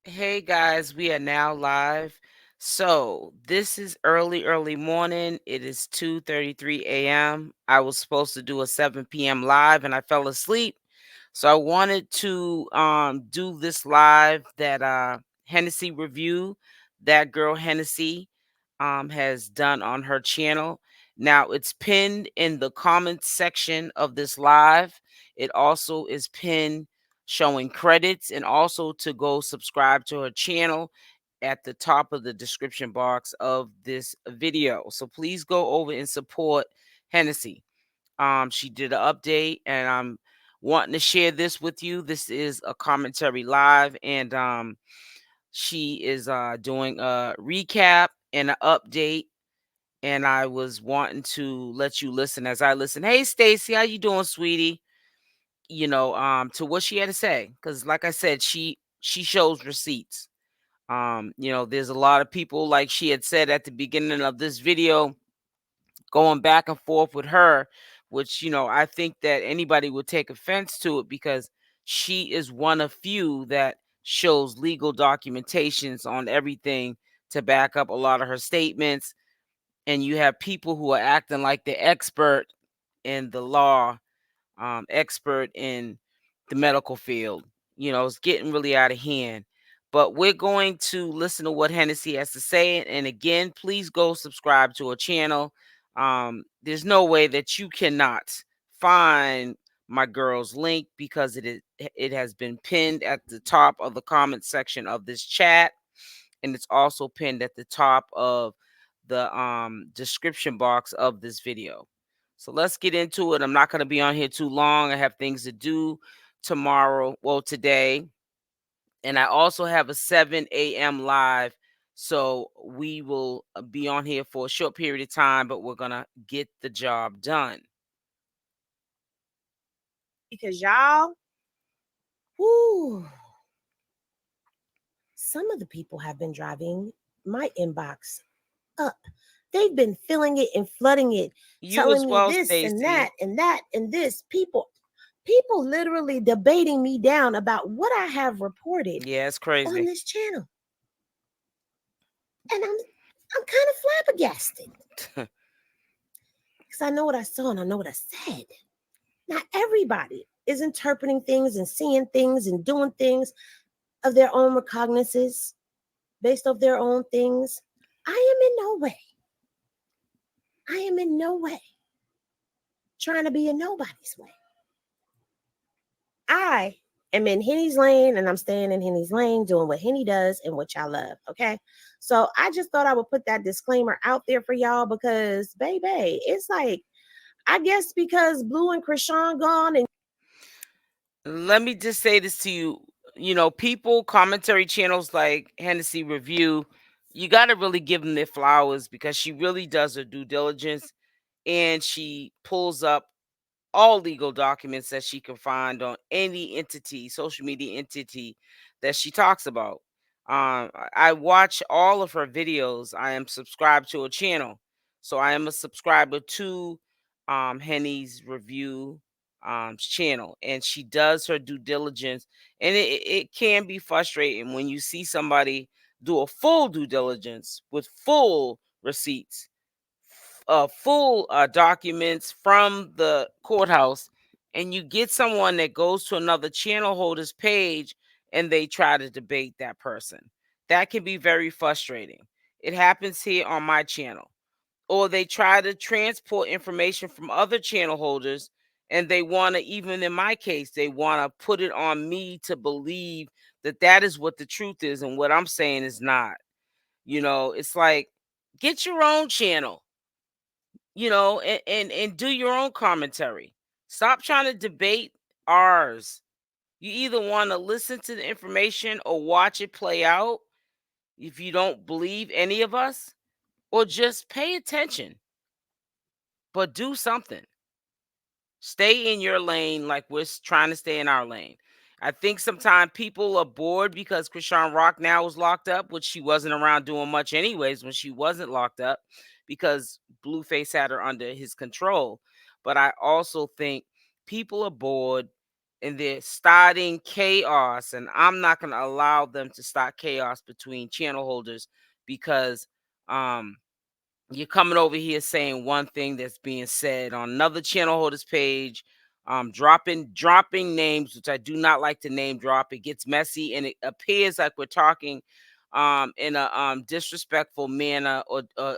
Hey guys, we are now live. So this is early morning. It is 2:33 a.m. I was supposed to do a 7 p.m. live and I fell asleep. So I wanted to do this live that Hennessy review that girl Hennessy has done on her channel. Now it's pinned in the comments section of this live. It also is pinned showing credits, and also to go subscribe to her channel at the top of the description box of this video. So please go over and support Hennessy. She did an update, and I'm wanting to share this with you. This is a commentary live, and she is doing a recap and an update. And I was wanting to let you listen as I listen. Hey, Stacy, how you doing, sweetie? To what she had to say, because like I said, she shows receipts. There's a lot of people, like she had said at the beginning of this video, going back and forth with her, which I think that anybody would take offense to it, because she is one of few that shows legal documentations on everything to back up a lot of her statements. And you have people who are acting like the expert in the law, expert in the medical field. It's getting really out of hand. But we're going to listen to what Hennessy has to say. And again, please go subscribe to her channel. There's no way that you cannot find my girl's link, because it has been pinned at the top of the comment section of this chat, and it's also pinned at the top of the description box of this video. So let's get into it. I'm not going to be on here too long. I have things to do tomorrow, well, today. And I also have a 7 a.m. live. So we will be on here for a short period of time, but we're going to get the job done. Because y'all, whoo, some of the people have been driving my inbox up. They've been filling it and flooding it, You telling as me well, this and that Stacy. and that and this. People literally debating me down about what I have reported Yeah, it's on crazy. this channel. And I'm kind of flabbergasted. Because I know what I saw and I know what I said. Not everybody is interpreting things and seeing things and doing things of their own recognizances, based off their own things. I am in no way trying to be in nobody's way. I am in Henny's lane and I'm staying in Henny's lane, doing what Henny does and what y'all love. Okay. So I just thought I would put that disclaimer out there for y'all, because, baby, it's like, I guess because Blue and Chrisean gone and Let me just say this to you. People, commentary channels like Hennessy Review, you got to really give them their flowers, because she really does her due diligence, and she pulls up all legal documents that she can find on any entity, social media entity that she talks about. I watch all of her videos. I am subscribed to her channel. So I am a subscriber to Henny's Review channel, and she does her due diligence. And it can be frustrating when you see somebody do a full due diligence with full receipts, full documents from the courthouse, and you get someone that goes to another channel holder's page and they try to debate that person. That can be very frustrating. It happens here on my channel. Or they try to transport information from other channel holders, and they want to, even in my case, they want to put it on me to believe that that is what the truth is, and what I'm saying is not. It's like, get your own channel, and do your own commentary. Stop trying to debate ours. You either want to listen to the information or watch it play out if you don't believe any of us, or just pay attention, but do something. Stay in your lane like we're trying to stay in our lane. I think sometimes people are bored because Chrisean Rock now is locked up, which she wasn't around doing much anyways when she wasn't locked up, because Blueface had her under his control. But I also think people are bored and they're starting chaos, and I'm not going to allow them to start chaos between channel holders, because um you're coming over here saying one thing that's being said on another channel holder's page, dropping names, which I do not like to name drop. It gets messy, and it appears like we're talking in a disrespectful manner, or a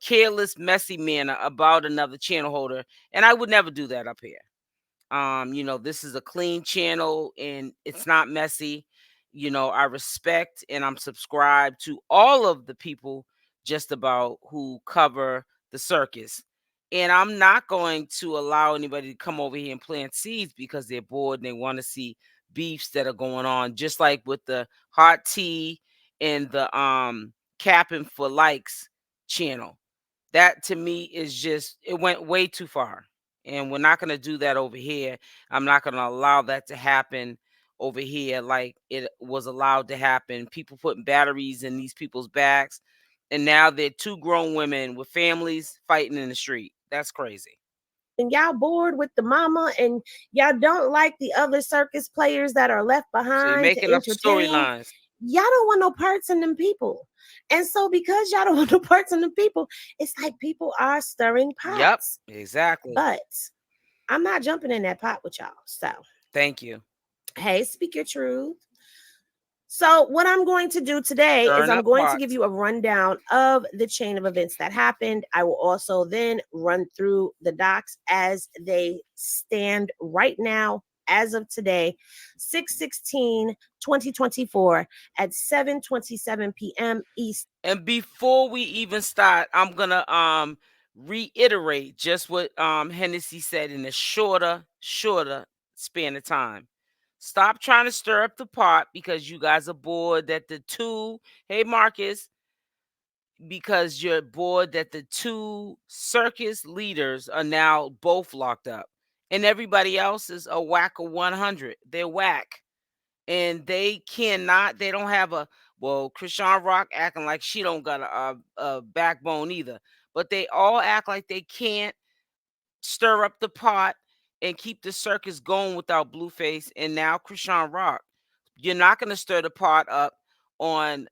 careless, messy manner about another channel holder, and I would never do that up here. This is a clean channel and it's not messy. I respect and I'm subscribed to all of the people just about who cover the circus. And I'm not going to allow anybody to come over here and plant seeds because they're bored and they want to see beefs that are going on, just like with the hot tea and the capping for likes channel. That to me is just, it went way too far. And we're not going to do that over here. I'm not going to allow that to happen over here like it was allowed to happen. People putting batteries in these people's backs, and now they're two grown women with families fighting in the street. That's crazy. And y'all bored with the mama, and y'all don't like the other circus players that are left So you're behind to making up entertain, storylines. y'all don't want no parts in them people. And so because y'all don't want no parts in them people, it's like people are stirring Yep, pots. exactly. But I'm not jumping in that pot with y'all. So, Thank you. hey, speak your truth. So, what I'm going to do today is Stirring I'm up going to give pots. you a rundown of the chain of events that happened. I will also then run through the docs as they stand right now, as of today, 6/16/2024 at 7:27 p.m. East. And before we even start, I'm gonna reiterate just what Hennessy said in a shorter span of time. Stop trying to stir up the pot because you guys are bored that the two, hey Marcus, because you're bored that the two circus leaders are now both locked up. And everybody else is a whack of 100. They're whack, and they don't have a, well, Chrisean Rock acting like she don't got a backbone either, but they all act like they can't stir up the pot and keep the circus going without Blueface and now Chrisean Rock. You're not going to stir the pot up on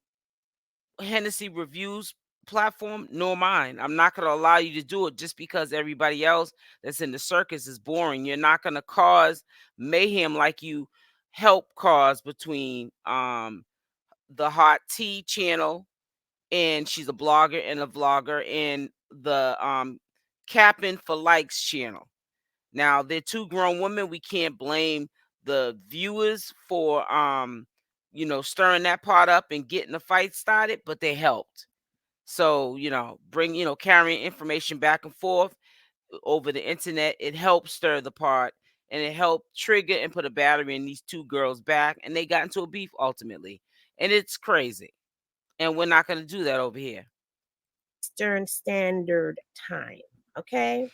Hennessy Reviews platform nor mine. I'm not going to allow you to do it just because everybody else that's in the circus is boring. You're not going to cause mayhem like you help cause between the Hot Tea channel, and she's a blogger and a vlogger, and the Capping for Likes channel. Now, they're two grown women. We can't blame the viewers for stirring that pot up and getting the fight started, but they helped. So, carrying information back and forth over the internet, it helped stir the pot, and it helped trigger and put a battery in these two girls' back, and they got into a beef ultimately. And it's crazy. And we're not going to do that over here. Eastern Standard Time. Okay.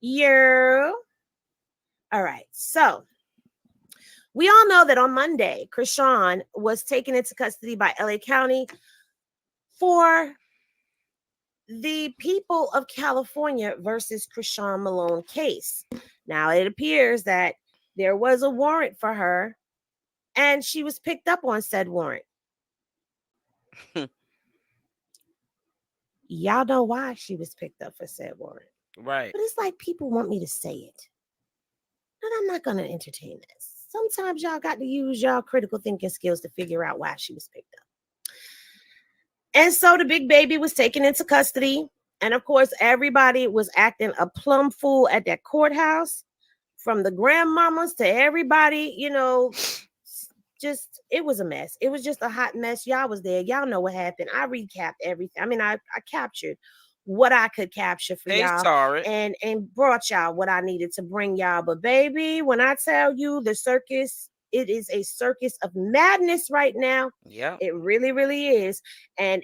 Yeah. All right. So we all know that on Monday, Chrisean was taken into custody by LA County for the people of California versus Chrisean Malone case. Now, it appears that there was a warrant for her and she was picked up on said warrant. Y'all know why she was picked up for said warrant. Right. But it's like people want me to say it. And I'm not going to entertain this. Sometimes y'all got to use y'all critical thinking skills to figure out why she was picked up. And so the big baby was taken into custody. And of course, everybody was acting a plum fool at that courthouse, from the grandmamas to everybody, just, it was a mess. It was just a hot mess. Y'all was there. Y'all know what happened. I recapped everything. I mean, I captured what I could capture for They y'all, saw it. and brought y'all what I needed to bring y'all. But baby, when I tell you the circus, it is a circus of madness right now. Yeah. It really, really is. And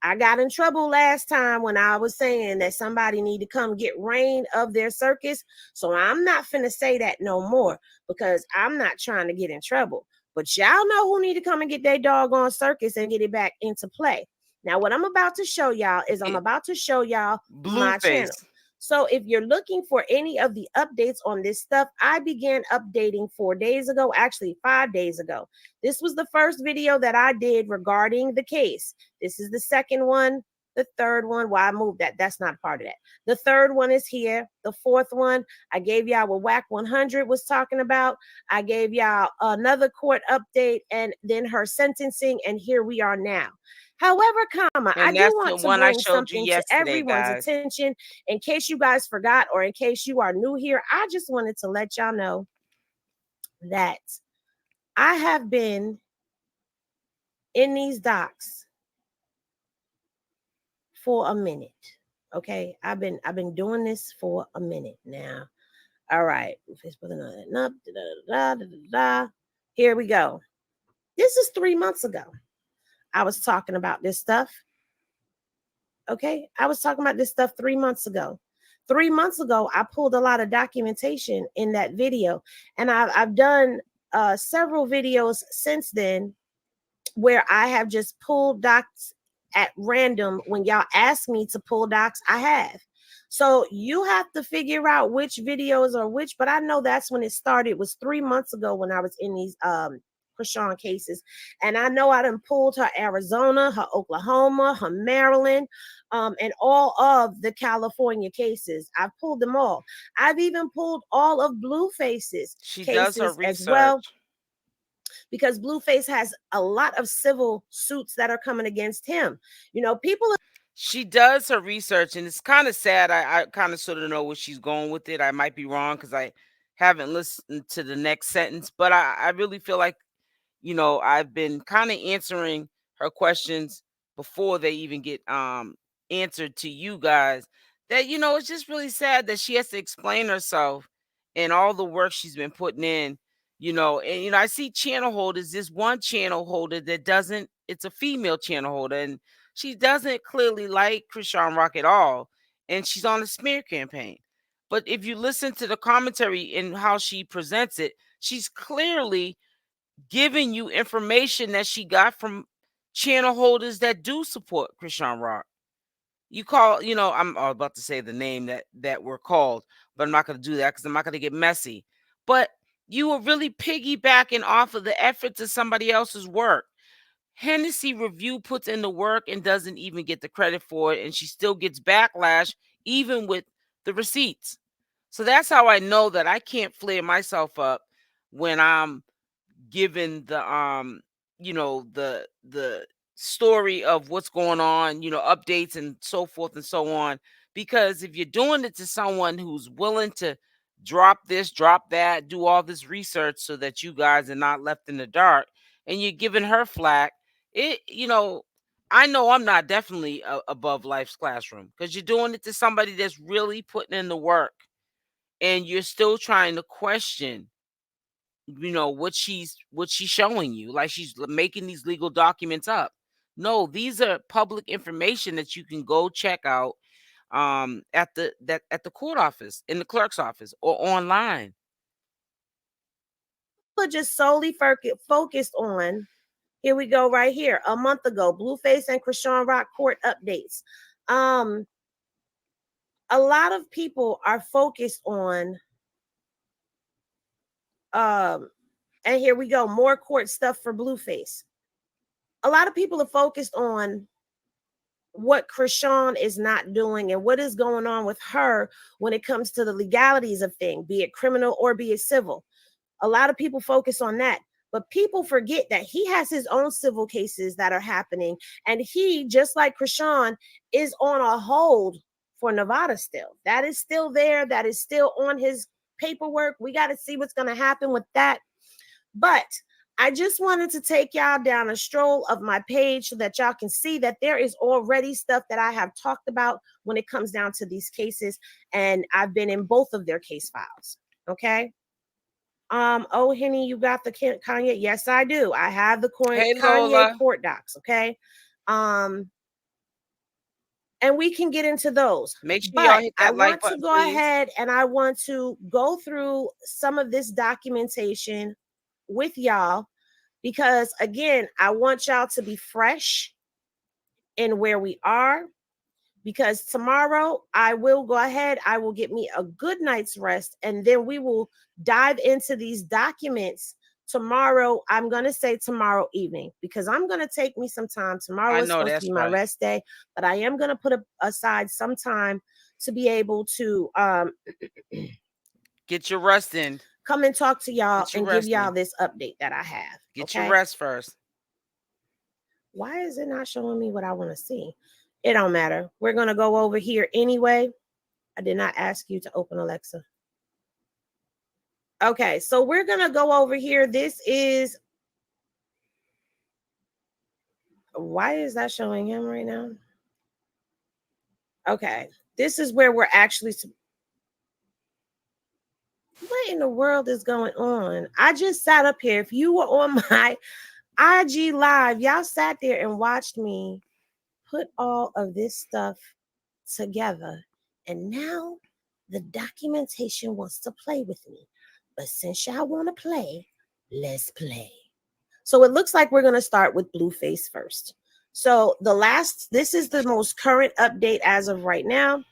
I got in trouble last time when I was saying that somebody need to come get reign of their circus. So I'm not finna say that no more because I'm not trying to get in trouble. But y'all know who need to come and get their doggone circus and get it back into play. Now, what I'm about to show y'all is I'm about to show y'all my channel. Blueface. So if you're looking for any of the updates on this stuff, I began updating 4 days ago, actually 5 days ago. This was the first video that I did regarding the case. This is the second one. The third one, well, I moved that. That's not part of that. The third one is here. The fourth one, I gave y'all what Wack 100 was talking about. I gave y'all another court update and then her sentencing. And here we are now. However, I And do that's the want to one I bring showed you something to yesterday, everyone's guys. attention in case you guys forgot or in case you are new here. I just wanted to let y'all know that I have been in these docs for a minute. Okay, I've been doing this for a minute now. All right, here we go. This is 3 months ago. I was talking about this stuff. Okay, I was talking about this stuff 3 months ago. 3 months ago, I pulled a lot of documentation in that video, and I've done several videos since then where I have just pulled docs at random. When y'all ask me to pull docs, I have. So you have to figure out which videos are which, but I know that's when it started. It was 3 months ago when I was in these Chrisean cases. And I know I done pulled her Arizona, her Oklahoma, her Maryland, and all of the California cases. I've pulled them all. I've even pulled all of Blueface's She does her cases as well, research. because Blueface has a lot of civil suits that are coming against him. You know, people. She does her research, and it's kind of sad. I kind of sort of know where she's going with it. I might be wrong because I haven't listened to the next sentence, but I really feel like, I've been kind of answering her questions before they even get answered to you guys. That, it's just really sad that she has to explain herself and all the work she's been putting in. And I see channel holders. This one channel holder that doesn't. It's a female channel holder, and she doesn't clearly like Chrisean Rock at all, and she's on a smear campaign. But if you listen to the commentary and how she presents it, she's clearly giving you information that she got from channel holders that do support Chrisean Rock. You call, I'm about to say the name that we're called, but I'm not going to do that because I'm not going to get messy. But you were really piggybacking off of the efforts of somebody else's work. Hennessy Review puts in the work and doesn't even get the credit for it, and she still gets backlash even with the receipts. So that's how I know that I can't flare myself up when I'm given the story of what's going on, updates and so forth and so on. Because if you're doing it to someone who's willing to drop this, drop that, do all this research so that you guys are not left in the dark, and you're giving her flack, I know I'm not definitely above life's classroom, because you're doing it to somebody that's really putting in the work, and you're still trying to question what she's showing you, like she's making these legal documents up. No, these are public information that you can go check out at the court office, in the clerk's office, or online. People are just solely focused on, here we go right here, a month ago, Blueface and Chrisean Rock court updates. A lot of people are focused on, and here we go, more court stuff for Blueface. A lot of people are focused on what Chrisean is not doing and what is going on with her when it comes to the legalities of things, be it criminal or be it civil. A lot of people focus on that, but people forget that he has his own civil cases that are happening, and he, just like Chrisean, is on a hold for Nevada still. That is still there. That is still on his paperwork. We got to see what's going to happen with that. But I just wanted to take y'all down a stroll of my page so that y'all can see that there is already stuff that I have talked about when it comes down to these cases, and I've been in both of their case files. Okay. Oh, Henny, you got the Kanye? Yes, I do. I have the Hey, Kanye Lola. court docs. Okay. And we can get into those. Make sure y'all But hit I that like want to button, go please. ahead and I want to go through some of this documentation with y'all, because again, I want y'all to be fresh in where we are, because tomorrow I will go ahead, I will get me a good night's rest, and then we will dive into these documents tomorrow. I'm going to say tomorrow evening because I'm going to take me some time. Tomorrow I is know supposed to that's be my right. rest day, but I am going to put aside some time to be able to Get your rest in. come and talk to y'all Get your and give rest y'all in. this update that I have. Get your Okay. rest first. Why is it not showing me what I want to see? It don't matter. We're going to go over here anyway. I did not ask you to open Alexa. Okay, so we're going to go over here. This is, why is that showing him right now? Okay, this is where we're actually, what in the world is going on? I just sat up here. If you were on my IG live, y'all sat there and watched me put all of this stuff together. And now the documentation wants to play with me. But since y'all want to play, let's play. So it looks like we're going to start with Blueface first. So this is the most current update as of right now.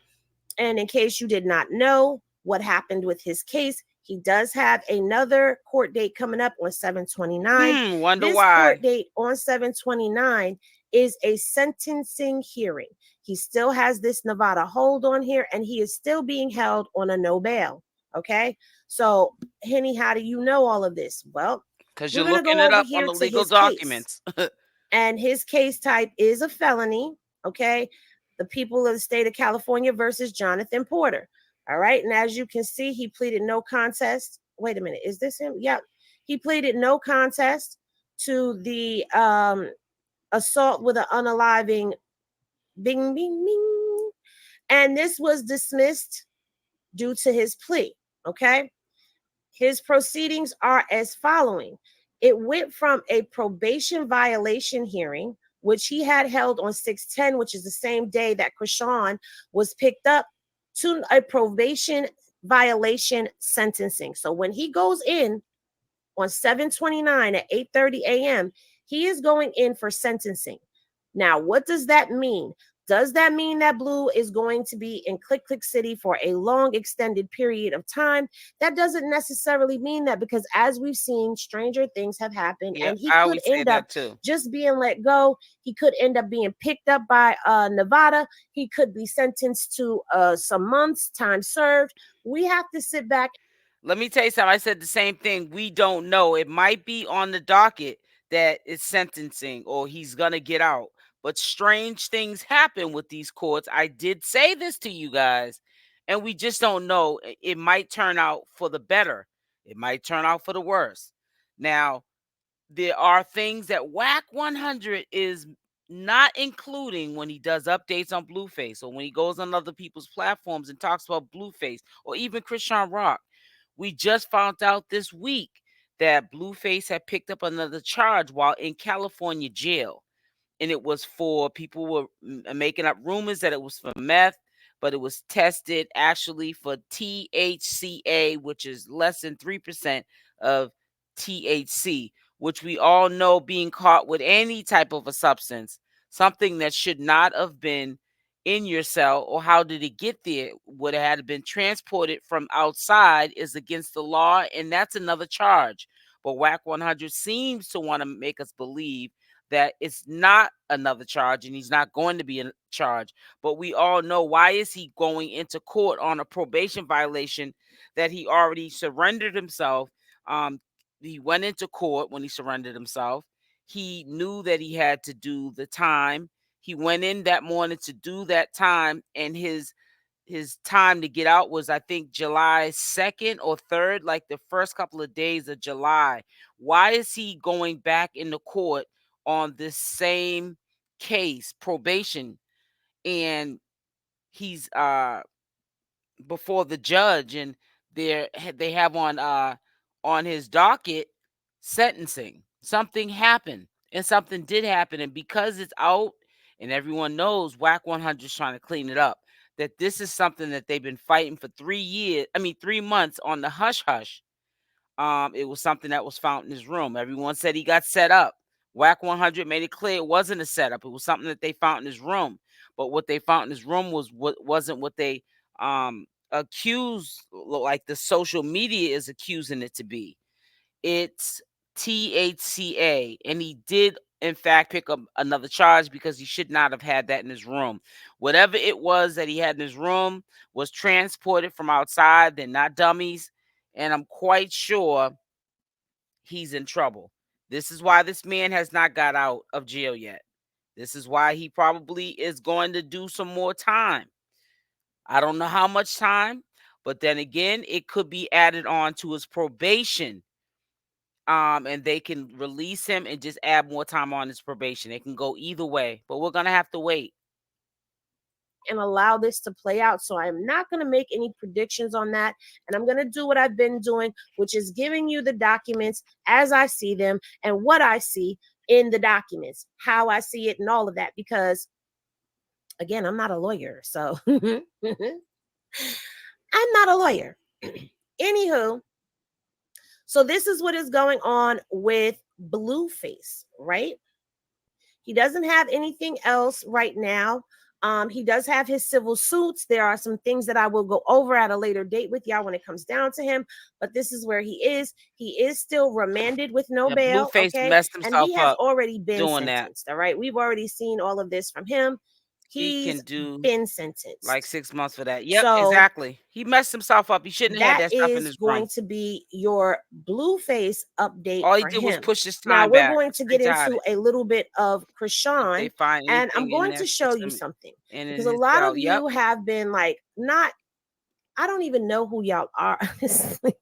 And in case you did not know what happened with his case, he does have another court date coming up on 7/29. Wonder This why. court date on 7/29 is a sentencing hearing. He still has this Nevada hold on here, and he is still being held on a no bail. Okay. So, Henny, how do you know all of this? Well, Because we're you're going to looking go it over up on here the to legal his case. documents. And his case type is a felony. Okay. The people of the state of California versus Jonathan Porter. All right. And as you can see, he pleaded no contest. Wait a minute. Is this him? Yep. He pleaded no contest to the assault with an unaliving bing, bing, bing. And this was dismissed due to his plea. Okay. His proceedings are as following. It went from a probation violation hearing, which he had held on 6/10, which is the same day that Chrisean was picked up, to a probation violation sentencing. So when he goes in on 7/29 at 8:30 a.m., he is going in for sentencing. Now, what does that mean? Does that mean that Blue is going to be in Click Click City for a long extended period of time? That doesn't necessarily mean that, because as we've seen, stranger things have happened, Yep, and he I could always say end up that too. just being let go. He could end up being picked up by Nevada. He could be sentenced to some months, time served. We have to sit back. Let me tell you something. I said the same thing. We don't know. It might be on the docket that it's sentencing or he's going to get out. But strange things happen with these courts. I did say this to you guys, and we just don't know. It might turn out for the better, it might turn out for the worse. Now, there are things that Wack 100 is not including when he does updates on Blueface or when he goes on other people's platforms and talks about Blueface or even Chrisean Rock. We just found out this week that Blueface had picked up another charge while in California jail. And it was for people were making up rumors that it was for meth, but it was tested actually for THCA, which is less than 3% of THC, which we all know being caught with any type of a substance, something that should not have been in your cell, or how did it get there? Would it have been transported from outside is against the law, and that's another charge. But Wack 100 seems to want to make us believe that it's not another charge and he's not going to be in charge. But we all know, why is he going into court on a probation violation that he already surrendered himself? He went into court when he surrendered himself. He knew that he had to do the time. He went in that morning to do that time, and his time to get out was, I think, July 2nd or 3rd, like the first couple of days of July. Why is he going back into court on this same case, probation, and he's before the judge, and they have on his docket sentencing? Something happened, and something did happen, and because it's out and everyone knows, Wack 100 is trying to clean it up, that this is something that they've been fighting for 3 months on the hush hush. It was something that was found in his room. Everyone said he got set up. Wack 100 made it clear it wasn't a setup. It was something that they found in his room. but what they found in his room wasn't what they accused, like the social media is accusing it to be. It's THCA, and he did in fact pick up another charge because he should not have had that in his room. Whatever it was that he had in his room was transported from outside. They're not dummies, and I'm quite sure he's in trouble. This is why this man has not got out of jail yet. This is why he probably is going to do some more time. I don't know how much time, but then again, it could be added on to his probation. And they can release him and just add more time on his probation. It can go either way, but we're gonna have to wait and allow this to play out. So I'm not going to make any predictions on that. And I'm going to do what I've been doing, which is giving you the documents as I see them and what I see in the documents, how I see it and all of that. Because again, I'm not a lawyer. So I'm not a lawyer. Anywho, so this is what is going on with Blueface, right? He doesn't have anything else right now. He does have his civil suits. There are some things that I will go over at a later date with y'all when it comes down to him. But this is where he is. He is still remanded with no Yeah, bail. Blueface Okay. messed And he himself has up already been doing that. sentenced. All right. We've already seen all of this from him. He He's can do been sentenced. like 6 months for that. Yep, So exactly. He messed himself up. He shouldn't have that had that stuff in is his going room. to be your Blueface update All he for did was him. push his Now time we're back. going to Straight get to hide into it. a little bit of If Chrisean, they find and I'm anything in going that to show you system something and in because a his lot cell, of yep. you have been like, not, I don't even know who y'all are, honestly,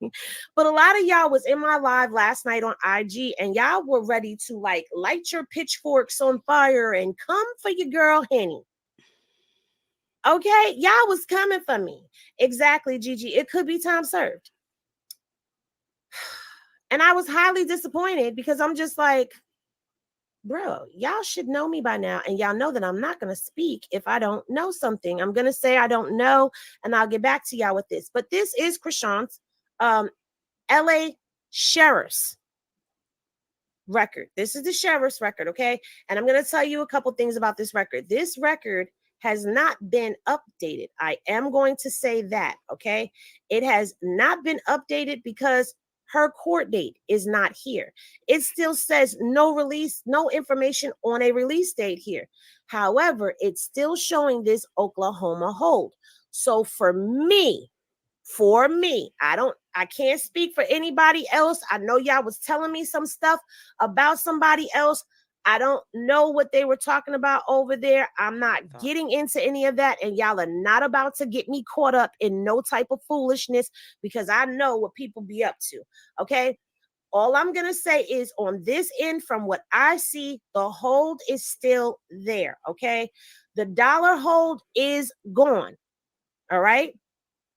but a lot of y'all was in my live last night on IG, and y'all were ready to like light your pitchforks on fire and come for your girl Henny. Okay, y'all was coming for me. Exactly, Gigi. It could be time served. And I was highly disappointed because I'm just like, bro, y'all should know me by now. And y'all know that I'm not going to speak if I don't know something. I'm going to say I don't know, and I'll get back to y'all with this. But this is Chrisean's LA Sheriff's record. This is the Sheriff's record, okay? And I'm going to tell you a couple things about this record. This record has not been updated. I am going to say that, okay? It has not been updated because her court date is not here. It still says no release, no information on a release date here. However, it's still showing this Oklahoma hold. So for me, I can't speak for anybody else. I know y'all was telling me some stuff about somebody else. I don't know what they were talking about over there. I'm not getting into any of that. And y'all are not about to get me caught up in no type of foolishness because I know what people be up to. Okay. All I'm going to say is on this end, from what I see, the hold is still there. Okay. The dollar hold is gone. All right.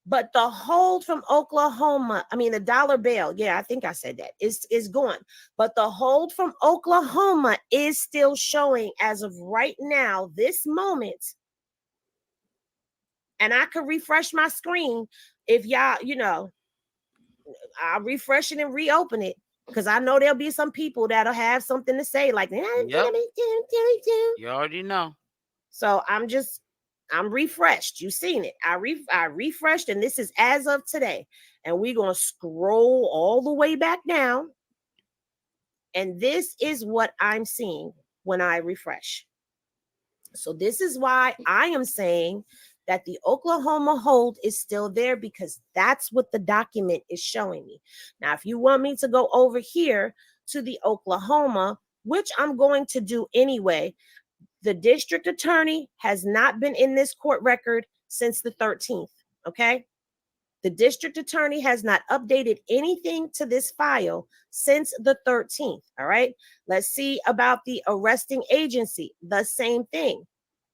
But the hold from Oklahoma, I mean, the dollar bill, yeah, I think I said that, is gone. But the hold from Oklahoma is still showing as of right now, this moment. And I could refresh my screen if y'all, I'll refresh it and reopen it because I know there'll be some people that'll have something to say, like, Yep. You already know. So I'm refreshed. You've seen it. I refreshed, and this is as of today. And we're gonna scroll all the way back down. And this is what I'm seeing when I refresh. So this is why I am saying that the Oklahoma hold is still there because that's what the document is showing me. Now, if you want me to go over here to the Oklahoma, which I'm going to do anyway, the district attorney has not been in this court record since the 13th. Okay. The district attorney has not updated anything to this file since the 13th. All right. Let's see about the arresting agency. The same thing.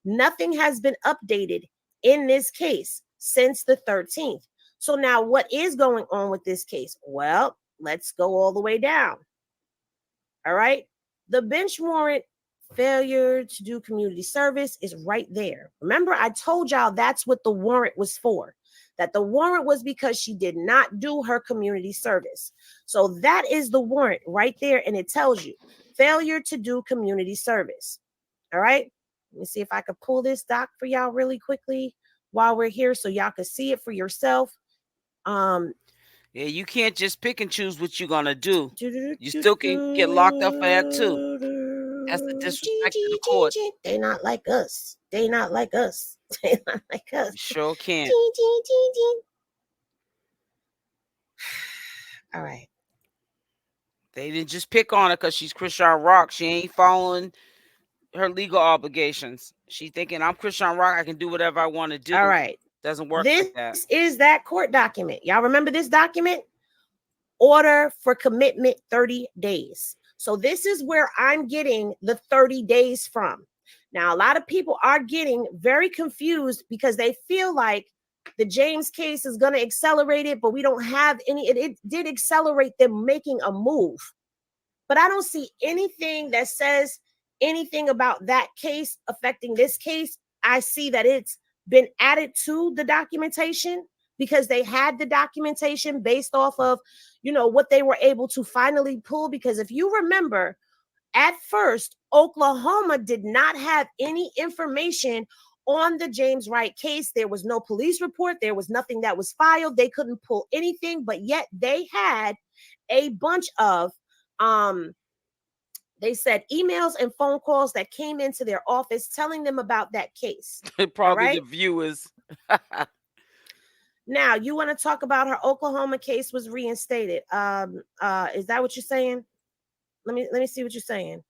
Nothing has been updated in this case since the 13th. So now what is going on with this case? Well, let's go all the way down. All right. The bench warrant failure to do community service is right there. Remember, I told y'all that's what the warrant was for. That the warrant was because she did not do her community service. So that is the warrant right there. And it tells you failure to do community service. All right. Let me see if I could pull this doc for y'all really quickly while we're here so y'all can see it for yourself. Yeah, you can't just pick and choose what you're gonna do. You still can get locked up for that too. That's the disrespect to the court. They not like us. They not like us. They not like us. You sure can't. All right. They didn't just pick on her because she's Chrisean Rock. She ain't following her legal obligations. She thinking I'm Chrisean Rock. I can do whatever I want to do. All right. Doesn't work This like that. is that court document. Y'all remember this document? Order for commitment 30 days. So this is where I'm getting the 30 days from. Now, a lot of people are getting very confused because they feel like the James case is going to accelerate it, but we don't have any. It did accelerate them making a move. But I don't see anything that says anything about that case affecting this case. I see that it's been added to the documentation because they had the documentation based off of, what they were able to finally pull. Because if you remember, at first, Oklahoma did not have any information on the James Wright case. There was no police report. There was nothing that was filed. They couldn't pull anything, but yet they had a bunch of they said emails and phone calls that came into their office telling them about that case. Probably the viewers. Now, you want to talk about her Oklahoma case was reinstated. Is that what you're saying? Let me see what you're saying.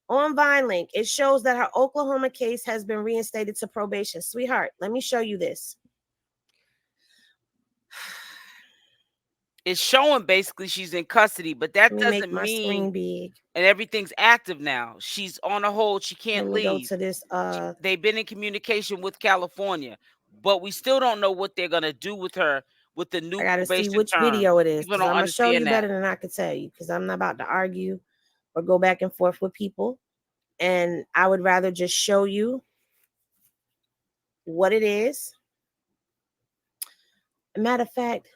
On VineLink, it shows that her Oklahoma case has been reinstated to probation. Sweetheart, let me show you this. It's showing basically she's in custody, but that doesn't mean big. And everything's active now. She's on a hold. She can't leave. Go to this. They've been in communication with California, but we still don't know what they're gonna do with her with the new. I gotta see which term. Video it is. People I'm gonna show you that. better than I could tell you because I'm not about to argue or go back and forth with people. And I would rather just show you what it is. Matter of fact,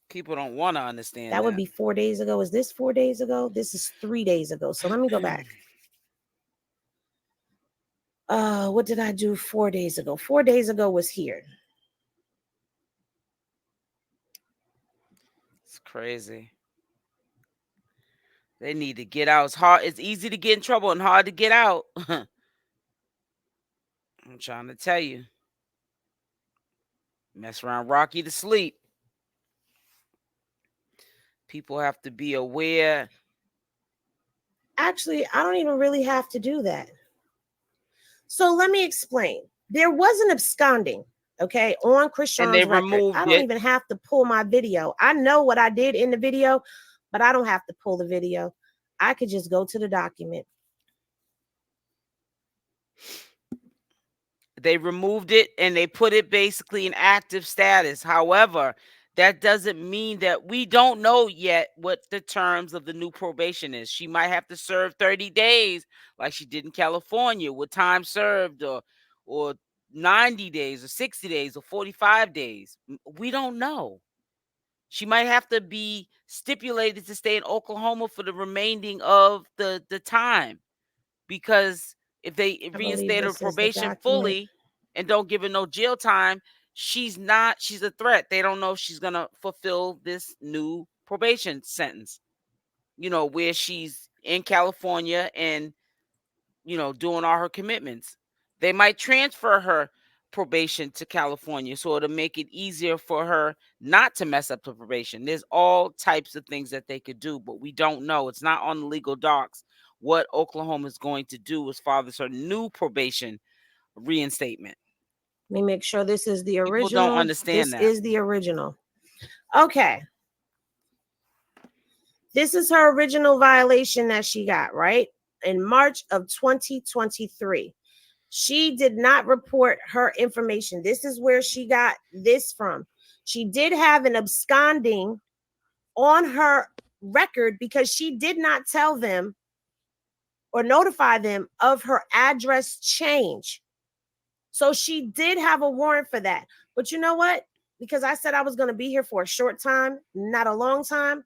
people don't want to understand that would be 4 days ago. Is this 4 days ago? This is 3 days ago. So let me go back. What did I do 4 days ago? 4 days ago was here. It's crazy. They need to get out. It's hard. It's easy to get in trouble and hard to get out. I'm trying to tell you. Mess around, rock you to sleep. People have to be aware. Actually, I don't even really have to do that. So let me explain. There was an absconding, okay, on Chrisean's record. I don't even have to pull my video. I know what I did in the video, but I don't have to pull the video. I could just go to the document. They removed it and they put it basically in active status. However, that doesn't mean that we don't know yet what the terms of the new probation is. She might have to serve 30 days like she did in California with time served or 90 days or 60 days or 45 days. We don't know. She might have to be stipulated to stay in Oklahoma for the remaining of the time because if they reinstate her probation fully and don't give her no jail time, she's a threat. They don't know if she's going to fulfill this new probation sentence, where she's in California and, doing all her commitments. They might transfer her probation to California so it'll make it easier for her not to mess up the probation. There's all types of things that they could do, but we don't know. It's not on the legal docs what Oklahoma is going to do as far as her new probation reinstatement. Let me make sure this is the original. People don't understand that. This is the original. Okay. This is her original violation that she got, right? In March of 2023. She did not report her information. This is where she got this from. She did have an absconding on her record because she did not tell them or notify them of her address change. So she did have a warrant for that. But you know what? Because I said I was going to be here for a short time, not a long time.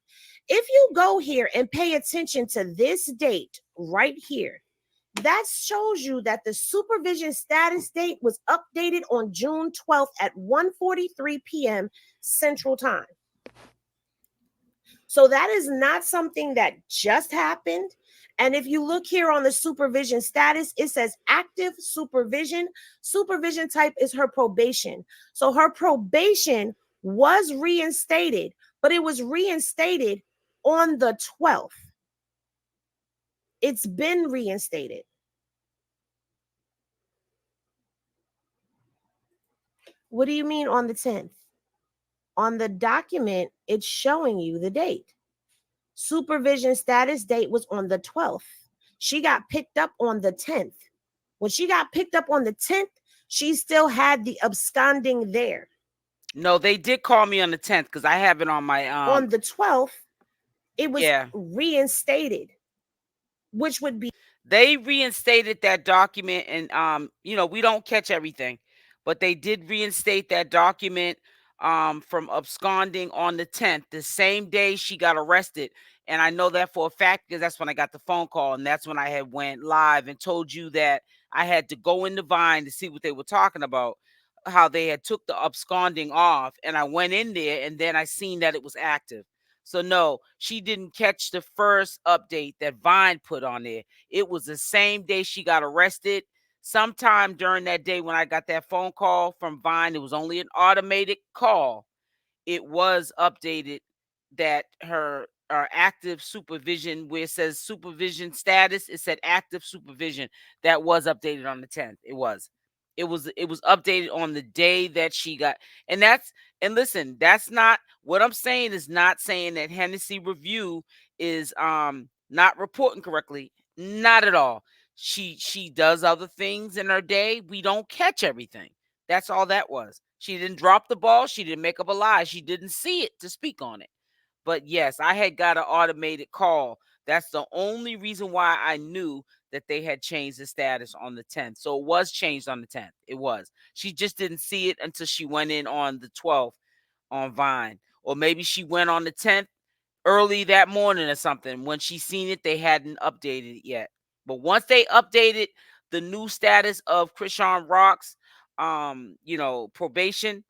If you go here and pay attention to this date right here, That shows you that the supervision status date was updated on June 12th at 1:43 p.m. Central Time. So that is not something that just happened. And if you look here on the supervision status, it says active supervision. Supervision type is her probation. So her probation was reinstated, but it was reinstated on the 12th. It's been reinstated. What do you mean on the 10th? On the document, it's showing you the date. Supervision status date was on the 12th. She got picked up on the 10th. When she got picked up on the 10th, she still had the absconding there. No, they did call me on the 10th because I have it on my On the 12th, it was yeah. reinstated, which would be They reinstated that document, and we don't catch everything, but they did reinstate that document from absconding on the 10th, the same day she got arrested. And I know that for a fact because that's when I got the phone call, and that's when I had went live and told you that I had to go into Vine to see what they were talking about, how they had took the absconding off, and I went in there and then I seen that it was active. So no, she didn't catch the first update that Vine put on there. It was the same day she got arrested. Sometime during that day when I got that phone call from Vine, it was only an automated call. It was updated that her active supervision, where it says supervision status, it said active supervision. That was updated on the 10th. It was updated on the day that she got. And listen, that's not what I'm saying, is not saying that Hennessy Review is not reporting correctly. Not at all. She does other things in her day. We don't catch everything. That's all that was. She didn't drop the ball. She didn't make up a lie. She didn't see it to speak on it. But yes, I had got an automated call. That's the only reason why I knew that they had changed the status on the 10th. So it was changed on the 10th. It was. She just didn't see it until she went in on the 12th on Vine. Or maybe she went on the 10th early that morning or something. When she seen it, they hadn't updated it yet. But once they updated the new status of Chrisean Rock's probation,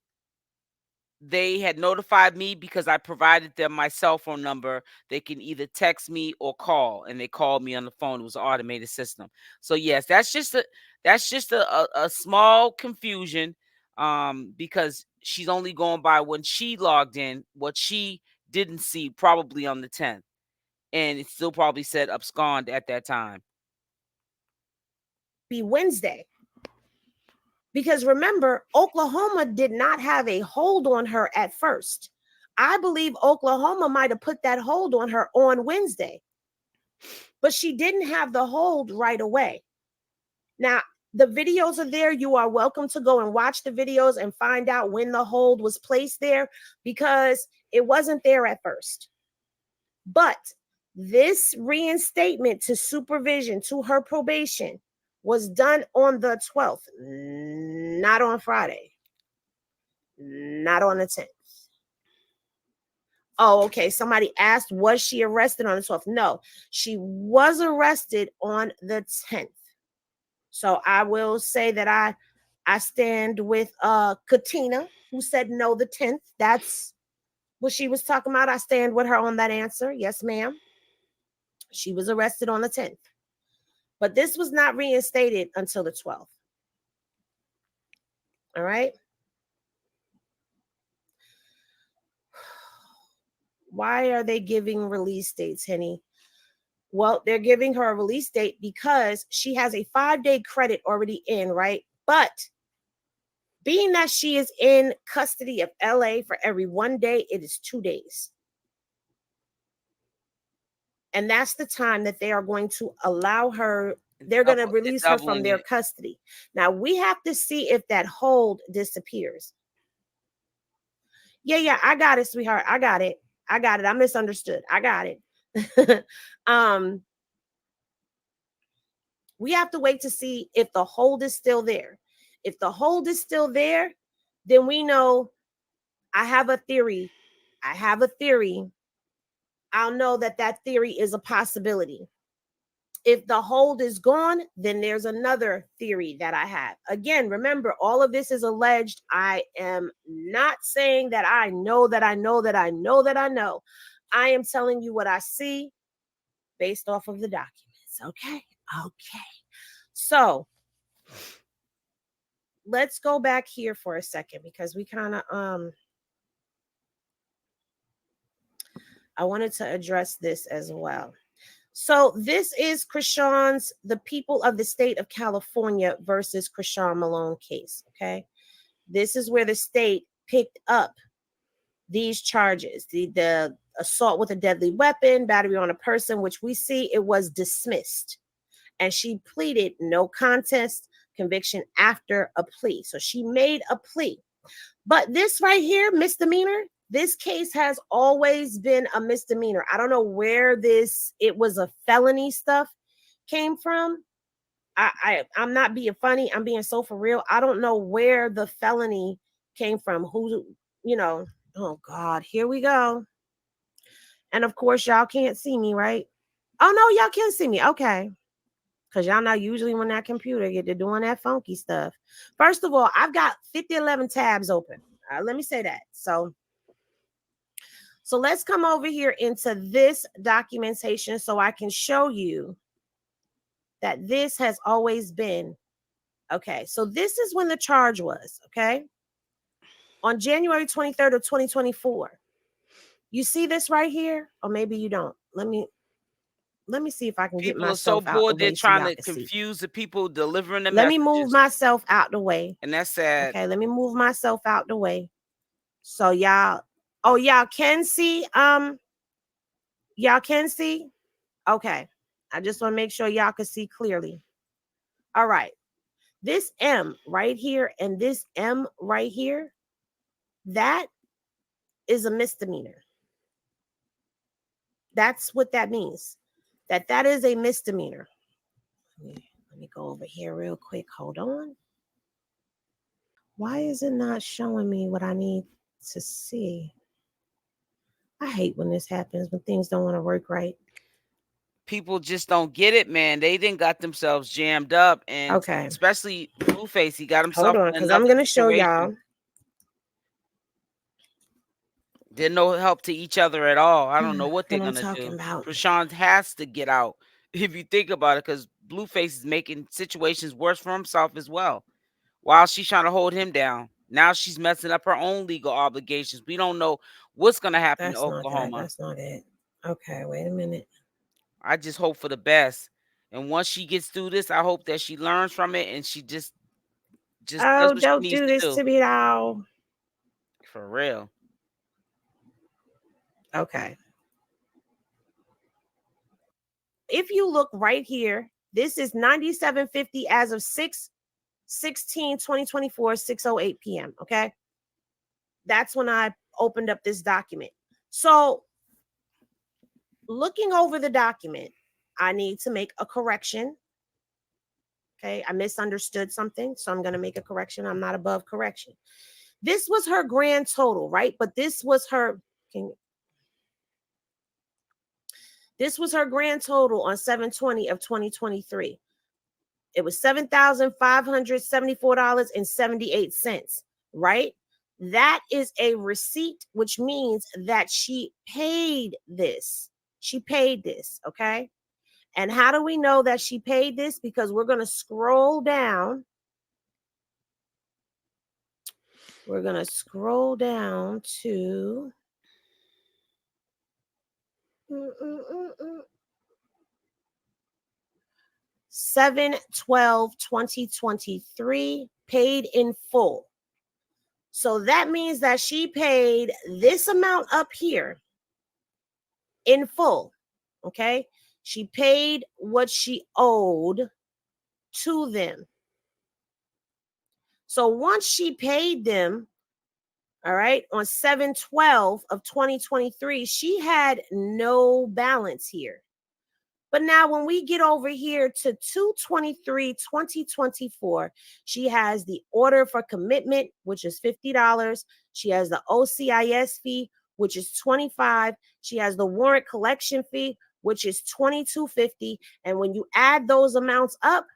they had notified me because I provided them my cell phone number. They can either text me or call, and they called me on the phone. It was an automated system. So yes, that's just a small confusion, because she's only going by when she logged in, what she didn't see probably on the 10th, and it still probably said abscond at that time. be Wednesday. Because remember, Oklahoma did not have a hold on her at first. I believe Oklahoma might have put that hold on her on Wednesday, but she didn't have the hold right away. Now, the videos are there. You are welcome to go and watch the videos and find out when the hold was placed there, because it wasn't there at first. But this reinstatement to supervision, to her probation, was done on the 12th, not on Friday, not on the 10th. Oh, okay. Somebody asked, was she arrested on the 12th? No, she was arrested on the 10th. So I will say that I stand with Katina, who said no, the 10th. That's what she was talking about. I stand with her on that answer. Yes, ma'am. She was arrested on the 10th. But this was not reinstated until the 12th. All right. Why are they giving release dates, Henny? Well, they're giving her a release date because she has a 5-day credit already in, right? But being that she is in custody of LA, for every 1 day, it is 2 days. And that's the time that they are going to allow her. They're going to release her from their custody. Now, we have to see if that hold disappears. Yeah, I got it, sweetheart. I got it. I misunderstood. I got it. We have to wait to see if the hold is still there. If the hold is still there, then we know. I have a theory. I'll know that theory is a possibility. If the hold is gone, then there's another theory that I have. Again, remember, all of this is alleged. I am not saying that I know that I know that I know that I know. I am telling you what I see based off of the documents. Okay. Okay. So let's go back here for a second, because we kind of I wanted to address this as well. So this is Chrisean's, the people of the state of California versus Chrisean Malone case. Okay. This is where the state picked up these charges, the assault with a deadly weapon, battery on a person, which we see it was dismissed. And she pleaded no contest, conviction after a plea. So she made a plea. But this right here, misdemeanor, this case has always been a misdemeanor. I don't know where it was a felony stuff came from. I'm not being funny. I'm being so for real. I don't know where the felony came from. Who, oh God, here we go. And of course, y'all can't see me, right? Oh no, y'all can see me. Okay. Because y'all know usually when that computer get to doing that funky stuff. First of all, I've got 11 tabs open. Let me say that. So let's come over here into this documentation so I can show you that this has always been. Okay, so this is when the charge was, okay? On January 23rd of 2024. You see this right here? Or maybe you don't. Let me see if I can get People are so myself out the bored, they're way so trying y'all to can see. confuse the people delivering the Let me move messages. myself out the way. And that's sad. Okay, let me move myself out the way. So y'all can see. Y'all can see? Okay. I just want to make sure y'all can see clearly. All right. This M right here and this M right here, that is a misdemeanor. That's what that means. That is a misdemeanor. Let me go over here real quick. Hold on. Why is it not showing me what I need to see? I hate when this happens, when things don't want to work right. People just don't get it, man. They didn't got themselves jammed up, and okay, especially Blueface, he got himself hold on, in because another I'm gonna show situation. y'all. They're no help to each other at all. I don't know what they're I'm gonna talking do. about. Chrisean has to get out if you think about it, because Blueface is making situations worse for himself as well. While she's trying to hold him down, now she's messing up her own legal obligations. We don't know what's gonna happen in That's not that. Oklahoma. That's not it. Okay, wait a minute. I just hope for the best. And once she gets through this, I hope that she learns from it and she just does Oh, what she don't needs do to this do. to me now. For real. Okay. If you look right here, this is 9750 as of 6/16/2024, 6:08 p.m. Okay. That's when I opened up this document. So looking over the document, I need to make a correction. Okay. I misunderstood something. So I'm going to make a correction. I'm not above correction. This was her grand total, right? But this was her. This was her grand total on 7/20 of 2023. It was $7,574.78, right? That is a receipt, which means that she paid this. She paid this, okay? And how do we know that she paid this? Because we're going to scroll down. We're going to scroll down to 7/12/2023, paid in full. So that means that she paid this amount up here in full. Okay. She paid what she owed to them. So once she paid them, all right, on 7/12 of 2023, she had no balance here. But now when we get over here to 2/23/2024, she has the order for commitment, which is $50. She has the OCIS fee, which is $25. She has the warrant collection fee, which is 2250. And when you add those amounts up,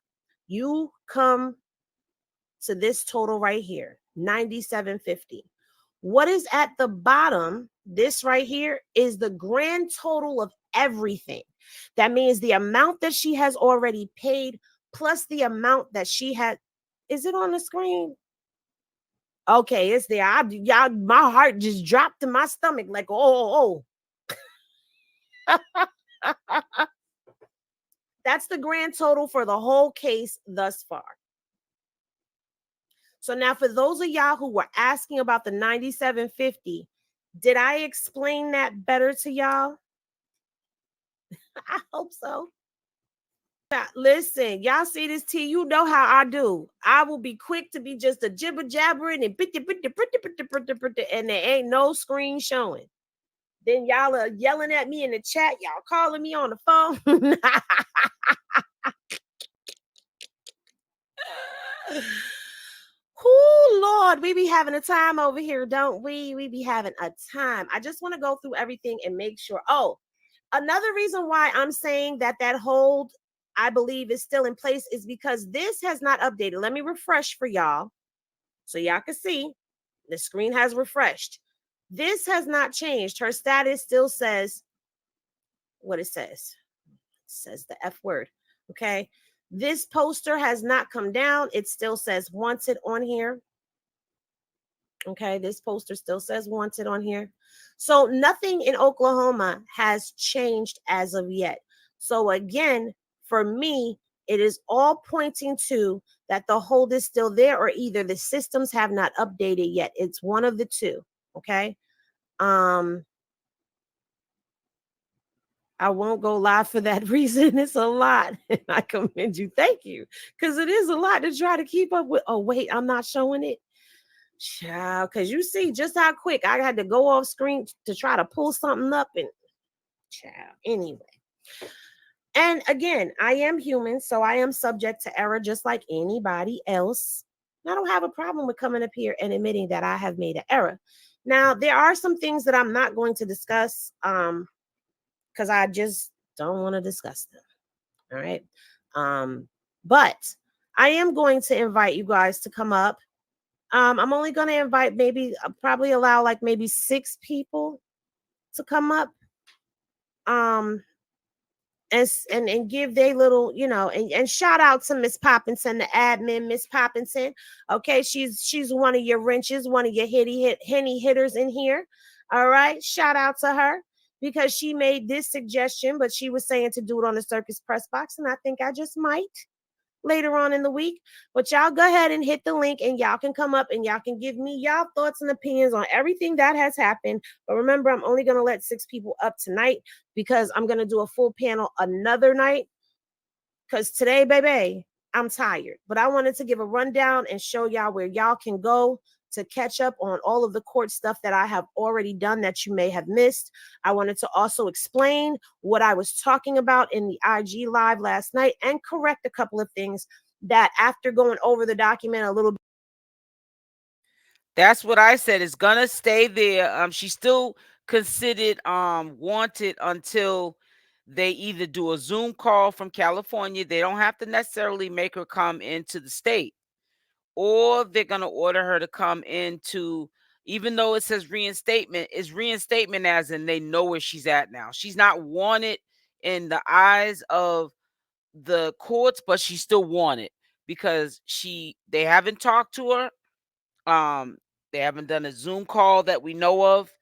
you come to this total right here, 9750. What is at the bottom, this right here, is the grand total of everything. That means the amount that she has already paid plus the amount that she had. Is it on the screen? Okay, it's there. Y'all, my heart just dropped in my stomach like, oh. That's the grand total for the whole case thus far. So now for those of y'all who were asking about the 9750, did I explain that better to y'all? I hope so. Listen, y'all see this tea, you know how I do. I will be quick to be just a jibber jabbering and and there ain't no screen showing. Then y'all are yelling at me in the chat, y'all calling me on the phone. Oh Lord, we be having a time over here, don't we? We be having a time. I just want to go through everything and make sure. Oh, another reason why I'm saying that hold, I believe, is still in place is because this has not updated. Let me refresh for y'all so y'all can see the screen has refreshed. This has not changed. Her status still says what it says. It says the F word. Okay. This poster has not come down. It still says wanted on here. Okay, this poster still says wanted on here. So nothing in Oklahoma has changed as of yet. So again, for me, it is all pointing to that the hold is still there, or either the systems have not updated yet. It's one of the two. Okay. I won't go live for that reason. It's a lot. And I commend you. Thank you. Because it is a lot to try to keep up with. Oh, wait, I'm not showing it. Child, because you see just how quick I had to go off screen to try to pull something up, and child, anyway. And again, I am human, so I am subject to error just like anybody else. I don't have a problem with coming up here and admitting that I have made an error. Now, there are some things that I'm not going to discuss because I just don't want to discuss them. All right. But I am going to invite you guys to come up. I'm only going to invite probably allow like maybe 6 people to come up. And give their little, and shout out to Miss Poppinson, the admin, Miss Poppinson. Okay, she's one of your wrenches, one of your henny hitters in here. All right, shout out to her because she made this suggestion, but she was saying to do it on the Circus Press Box, and I think I just might later on in the week. But y'all go ahead and hit the link and y'all can come up and y'all can give me y'all thoughts and opinions on everything that has happened. But remember, I'm only going to let 6 people up tonight because I'm going to do a full panel another night because today, baby, I'm tired. But I wanted to give a rundown and show y'all where y'all can go to catch up on all of the court stuff that I have already done that you may have missed. I wanted to also explain what I was talking about in the IG live last night and correct a couple of things that after going over the document a little bit. That's what I said. It's gonna stay there. She's still considered wanted until they either do a Zoom call from California. They don't have to necessarily make her come into the state, or they're gonna order her to come into. Even though it says reinstatement, it's reinstatement as in they know where she's at now. She's not wanted in the eyes of the courts, but she's still wanted because they haven't talked to her. They haven't done a Zoom call that we know of.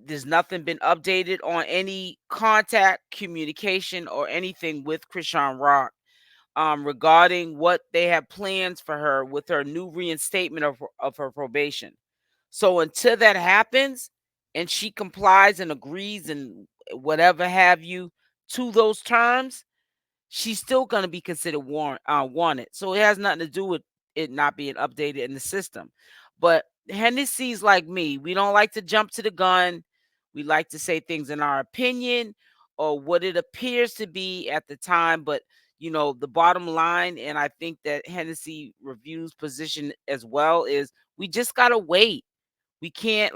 There's nothing been updated on any contact, communication, or anything with Chrisean Rock regarding what they have plans for her with her new reinstatement of her probation. So until that happens and she complies and agrees and whatever have you to those terms, she's still going to be considered wanted. So it has nothing to do with it not being updated in the system. But Hennessy's like me. We don't like to jump to the gun. We like to say things in our opinion or what it appears to be at the time. But, the bottom line, and I think that Hennessy Review's position as well, is we just got to wait. We can't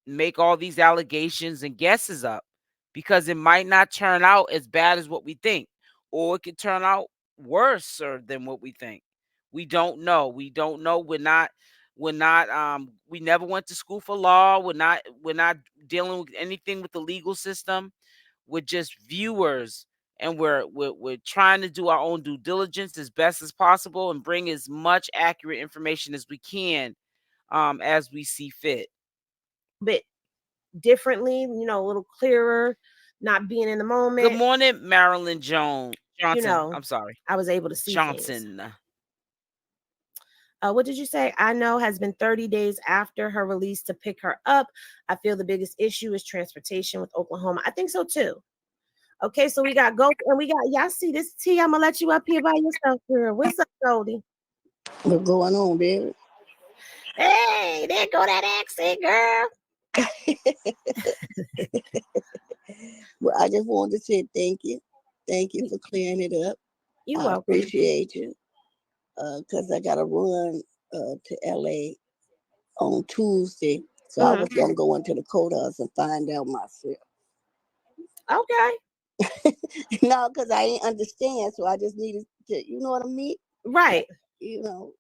make all these allegations and guesses up. because it might not turn out as bad as what we think, or it could turn out worse than what we think. We don't know. We don't know. We never went to school for law. We're not dealing with anything with the legal system. We're just viewers, and we're trying to do our own due diligence as best as possible and bring as much accurate information as we can, as we see fit. Bit differently, a little clearer, not being in the Good moment. morning, Marilyn You Johnson. know, I'm sorry, I was able to see things. Johnson. What did you say? I know has been 30 days after her release to pick her up. I feel the biggest issue is transportation with Oklahoma. I think so too. Okay, so we got Gold and we got y'all see this T. I'm gonna let you up here by yourself, girl. What's up, Goldie? What's going on, baby? Hey, there go that accent, girl. Well, I just wanted to say thank you. Thank you You for clearing it up. you I welcome. appreciate you. Because I got to run to LA on Tuesday. So I Hmm. was going to go into the courthouse and find out myself. Okay. No, because I ain't understand. So I just needed to, you know what I mean? Like, Right. you know.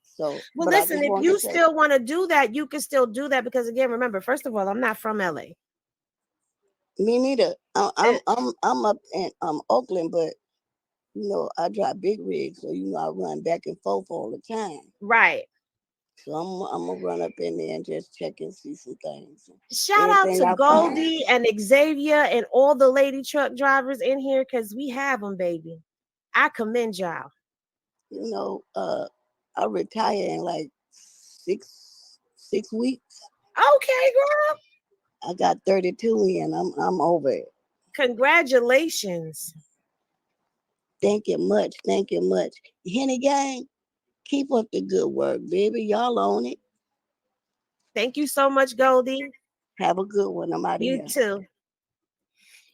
So, Well, but I listen, just if wanted to you say, still want to do that, you can still do that because again, remember, first of all, I'm not from LA. me neither. Eh, I'm up in Oakland, but I drive big rigs, so I run back and forth all the time. right. So I'm gonna run up in there and just check and see some things. Shout out Anything to I find, Goldie and Xavier and all the lady truck drivers in here because we have them, baby. I commend y'all. you know, uh, I retire in like six weeks. Okay, girl. I got 32 in. I'm over it. Congratulations. Thank you much. Thank you much. Henny gang, keep up the good work, baby. Y'all own it. Thank you so much, Goldie. Have a good one. I'm out of You here. too.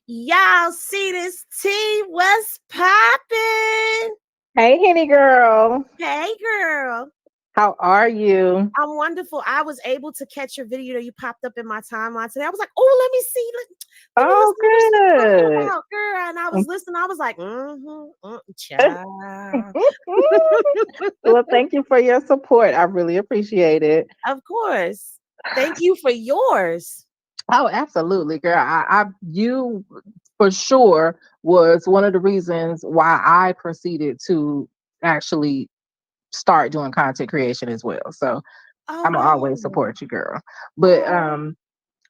Y'all see this tea? What's poppin'? Hey, Henny girl. Hey, girl. How are you? I'm wonderful. I was able to catch your video that you popped up in my timeline today. I was like, oh, let me see. Let me Oh, listen to what she's talking good. about, girl. And I was listening. I was like, child. Well, thank you for your support. I really appreciate it. Of course. Thank you for yours. Oh, absolutely, girl. You for sure was one of the reasons why I proceeded to actually start doing content creation as well. So Oh, I'm gonna always wow. support you, girl. But Oh,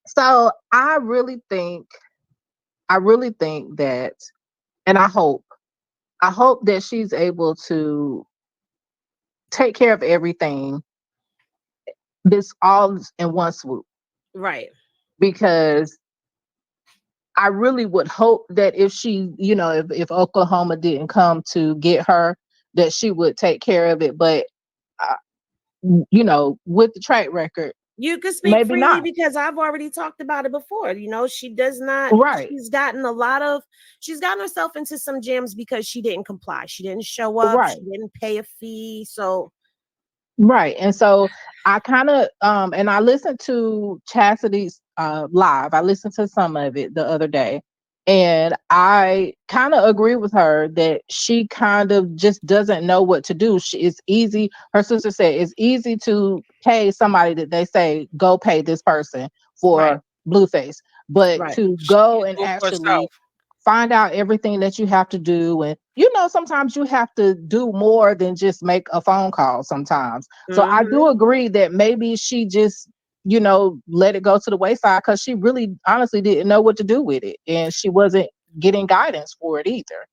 so I really think that, and I hope that she's able to take care of everything this all in one swoop, right. because I really would hope that if she, if Oklahoma didn't come to get her, that she would take care of it. But, uh, with the track record, You can speak maybe freely not. because I've already talked about it before. She does not, Right, she's gotten herself into some jams because she didn't comply. She didn't show up. right. She didn't pay a fee. So, Right. And so I kind of and I listened to Chastity's live. I listened to some of it the other day. And I kind of agree with her that she kind of just doesn't know what to do. It's easy. Her sister said it's easy to pay somebody that they say go pay this person right, for Blueface, but right. to She go can't and do it for actually herself. find out everything that you have to do. And sometimes you have to do more than just make a phone call sometimes. So I Hmm. do agree that maybe she just let it go to the wayside, because she really honestly didn't know what to do with it, and she wasn't getting guidance for it either.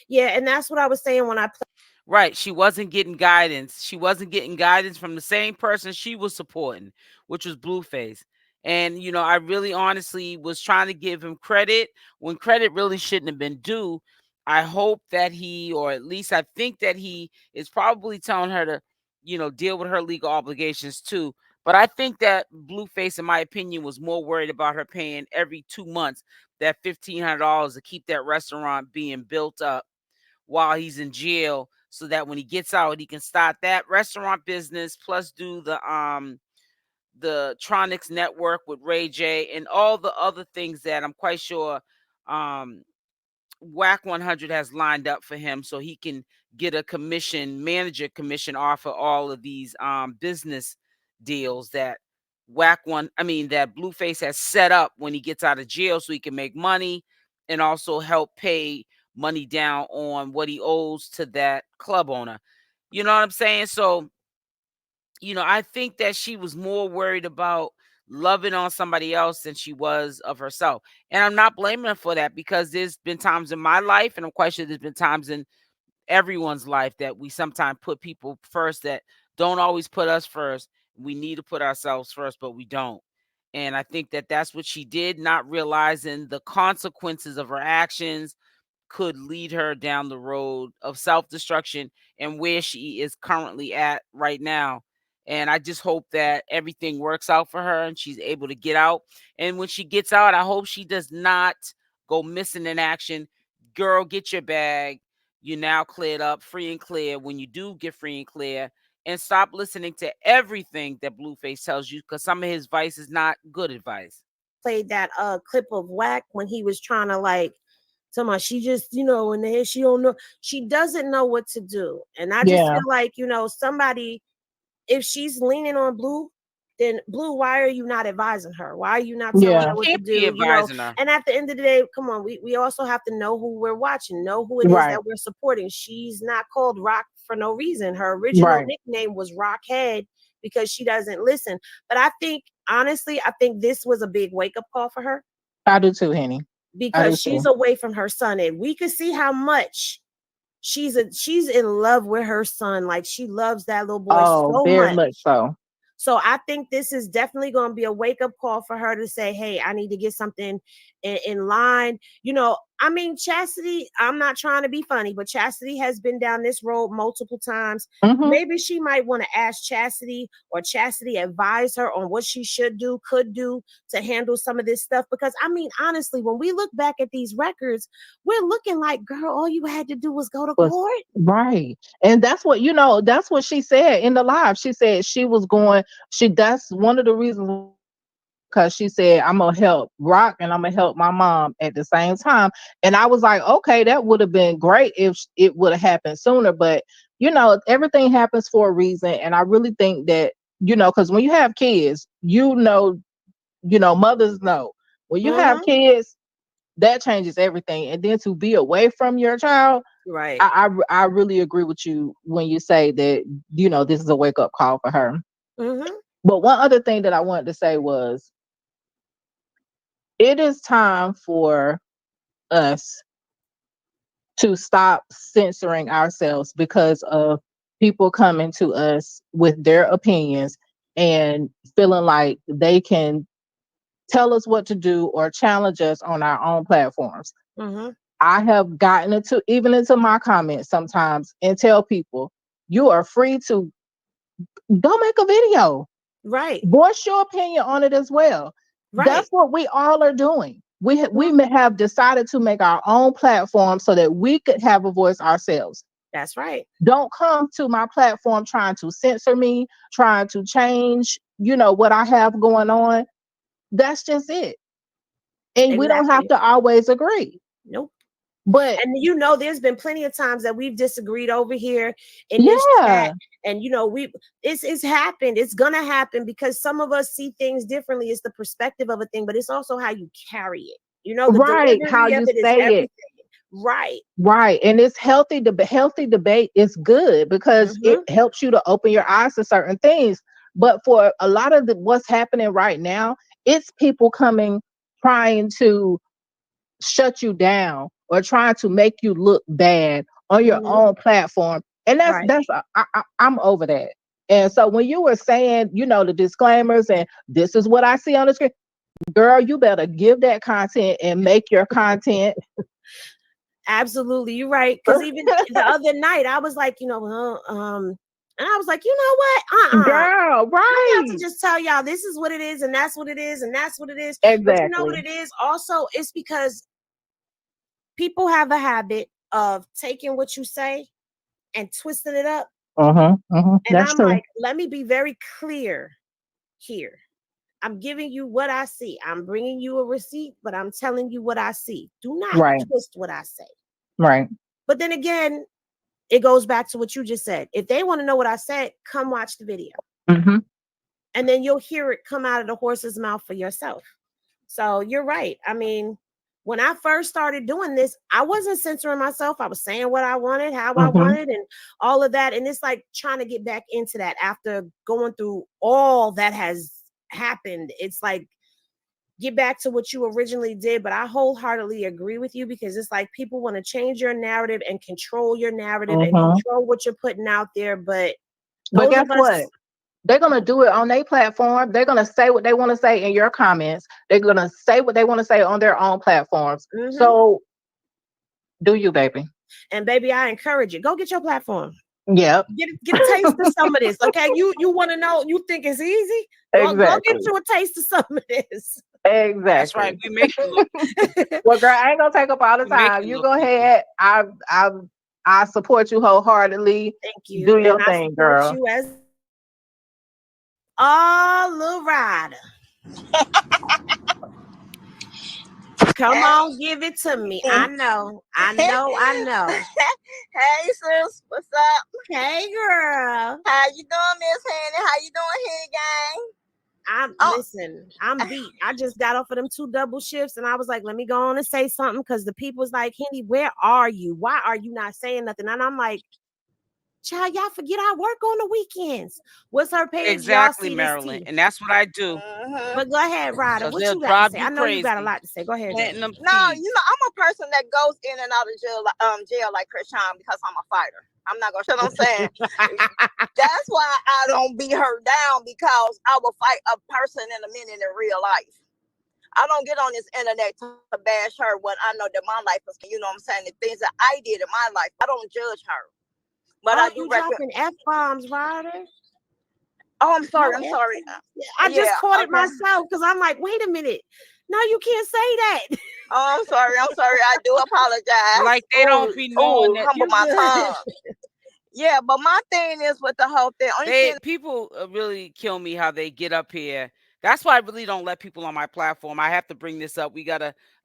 Yeah, and that's what I was saying when I played. Right. She wasn't getting guidance. She wasn't getting guidance from the same person she was supporting, which was Blueface. And, I really honestly was trying to give him credit when credit really shouldn't have been due. I hope that he, or at least I think that he is probably telling her to, deal with her legal obligations too. But I think that Blueface, in my opinion, was more worried about her paying every 2 months that $1,500 to keep that restaurant being built up while he's in jail, so that when he gets out he can start that restaurant business plus do the Tronics Network with Ray J, and all the other things that I'm quite sure um, Wack 100 has lined up for him, so he can get a manager commission off of all of these business deals that that Blueface has set up when he gets out of jail, so he can make money and also help pay money down on what he owes to that club owner. You know what I'm saying? So, I think that she was more worried about loving on somebody else than she was of herself. And I'm not blaming her for that, because there's been times in my life, and I'm quite sure there's been times in everyone's life, that we sometimes put people first that don't always put us first. We need to put ourselves first, but we don't. And I think that that's what she did, not realizing the consequences of her actions could lead her down the road of self-destruction and where she is currently at right now. And I just hope that everything works out for her and she's able to get out. And when she gets out, I hope she does not go missing in action. Girl, get your bag. You're now cleared up, free and clear. When you do get free and clear, and stop listening to everything that Blueface tells you, because some of his advice is not good advice. Played that clip of Wack when he was trying to like somehow she just, in the head, she don't know, she doesn't know what to do. And I just Yeah. feel like, somebody, if she's leaning on Blue, then Blue, why are you not advising her? Why are you not telling Yeah. her what to Can't be do? advising her. And at the end of the day, come on, we also have to know who we're watching, know who it is Right. that we're supporting. She's not called Rock for no reason. Her original Right. nickname was Rockhead because she doesn't listen. But I think, honestly, I think this was a big wake up call for her I do too, Henny. I because do she's too. away from her son, and we could see how much she's in love with her son. Like she loves that little boy Oh, so very much. much so. So I think this is definitely going to be a wake up call for her to say, "Hey, I need to get something in line." I mean, Chastity, I'm not trying to be funny, but Chastity has been down this road multiple times. Hmm. Maybe she might want to ask Chastity, or Chastity advise her on what she should do, could do to handle some of this stuff. Because I mean, honestly, when we look back at these records, we're looking like, girl, all you had to do was go to Was court. right. And that's what she said in the live. She said she was going, that's one of the reasons, because she said, I'm gonna help Rock and I'm gonna help my mom at the same time. And I was like, okay, that would have been great if it would have happened sooner. But everything happens for a reason. And I really think that, because when you have kids, mothers know. When you have Mm-hmm. kids, that changes everything. And then to be away from your child, Right. I really agree with you when you say that, this is a wake up call for her. Mm-hmm. But one other thing that I wanted to say was, it is time for us to stop censoring ourselves because of people coming to us with their opinions and feeling like they can tell us what to do or challenge us on our own platforms. Mm-hmm. I have gotten into my comments sometimes and tell people, you are free to go make a video, Right. voice your opinion on it as well. Right. That's what we all are doing. We Mhm. may have decided to make our own platform so that we could have a voice ourselves. That's right. Don't come to my platform trying to censor me, trying to change, what I have going on. That's just it. And we don't have Exactly. to always agree. Nope. But And there's been plenty of times that we've disagreed over here in this chat. yeah, And it's happened. It's gonna happen because some of us see things differently. It's the perspective of a thing, but it's also how you carry it. The right. How delivery of you it is say everything. it. Right. Right. And it's healthy. Healthy debate is good because it Mm-hmm. helps you to open your eyes to certain things. But for a lot of what's happening right now, it's people coming trying to shut you down or trying to make you look bad on your Mm-hmm. own platform. And Right. I'm over that. And so when you were saying, the disclaimers and this is what I see on the screen, girl, you better give that content and make your content. Absolutely, you're right. Because even the other night, I was like, and I was like, you know what? Girl, I'm about to right. just tell y'all this is what it is, and that's what it is, and that's what it is. But you know what Exactly. it is? Also, it's because people have a habit of taking what you say and twisting it up. Uh-huh. Uh-huh. And That's I'm true. like, let me be very clear. here. I'm giving you what I see. I'm bringing you a receipt, but I'm telling you what I see. Do not Right. twist what I say. Right. But then again, it goes back to what you just said. If they want to know what I said, come watch the video. Mm-hmm. And then you'll hear it come out of the horse's mouth for yourself. So you're right. I mean, when I first started doing this, I wasn't censoring myself. I was saying what I wanted, how I Mm-hmm. wanted, and all of that. And it's like trying to get back into that after going through all that has happened. It's like get back to what you originally did. But I wholeheartedly agree with you because it's like people want to change your narrative and control your narrative and Mm-hmm. control what you're putting out there. But But those guess of what? us, They're gonna do it on their platform. They're gonna say what they want to say in your comments. They're gonna say what they want to say on their own platforms. mhm. So do you, baby? And baby, I encourage you. Go get your platform. Yep. Get a taste of some of this. Okay. You want to know, you think it's easy? Go get Exactly. you a taste of some of this. That's right. Exactly. We make it look Well, girl, I ain't gonna take up all the we make time. it You look go easy. ahead. I support you wholeheartedly. Thank Do you. And your I thing, support girl. you as a little rider. Come Hey, on, give it to me. I know. I know. I know. hey, sis, what's up? Hey girl. How you doing, Miss Henny? How you doing, Henny Gang? I'm Oh, listen, I'm beat. I just got off of them 2 double shifts and I was like, let me go on and say something because the people's like, Henny, where are you? Why are you not saying nothing? And I'm like, child, y'all forget I work on the weekends. What's her page? Y'all Exactly, see this Marilyn. tea. And that's what I do. mm-hmm. But go ahead, Ryder. Because What they'll you got to drive say? I you know you got a crazy. lot to say. Go ahead, girl. Planting them No, seeds. I'm a person that goes in and out of jail like Chrisean because I'm a fighter. I'm not gonna. You know what I'm saying? That's why I don't beat her down because I will fight a person in a minute in real life. I don't get on this internet to bash her when I know that my life is, you know what I'm saying, the things that I did in my life. I don't judge her. But I Oh, do you reckon. dropping F bombs, Ryder? Oh, I'm sorry. No I'm F sorry. bombs. I Yeah. just caught it Okay. myself because I'm like, wait a minute. No, you can't say that. Oh, I'm sorry. I'm sorry. I do apologize. Like they don't be knowing that Humble You my good. tongue. Yeah, but my thing is with the whole thing. Only thing. people really kill me how they get up here. That's why I really don't let people on my platform. I have to bring this up.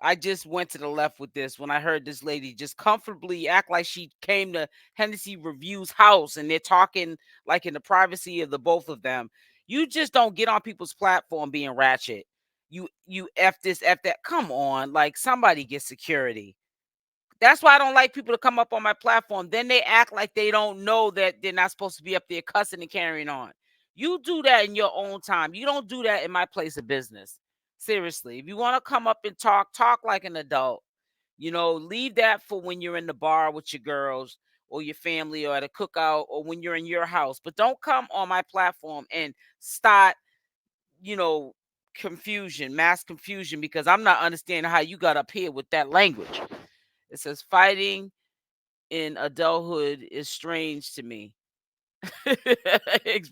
I just went to the left with this when I heard this lady just comfortably act like she came to Hennessy Review's house and they're talking like in the privacy of the both of them. You just don't get on people's platform being ratchet. You F this, F that. Come on. Like somebody get security. That's why I don't like people to come up on my platform. Then they act like they don't know that they're not supposed to be up there cussing and carrying on. You do that in your own time. You don't do that in my place of business. Seriously, if you want to come up and talk like an adult. Leave that for when you're in the bar with your girls or your family or at a cookout or when you're in your house. But don't come on my platform and start, you know, mass confusion, because I'm not understanding how you got up here with that language. It says fighting in adulthood is strange to me.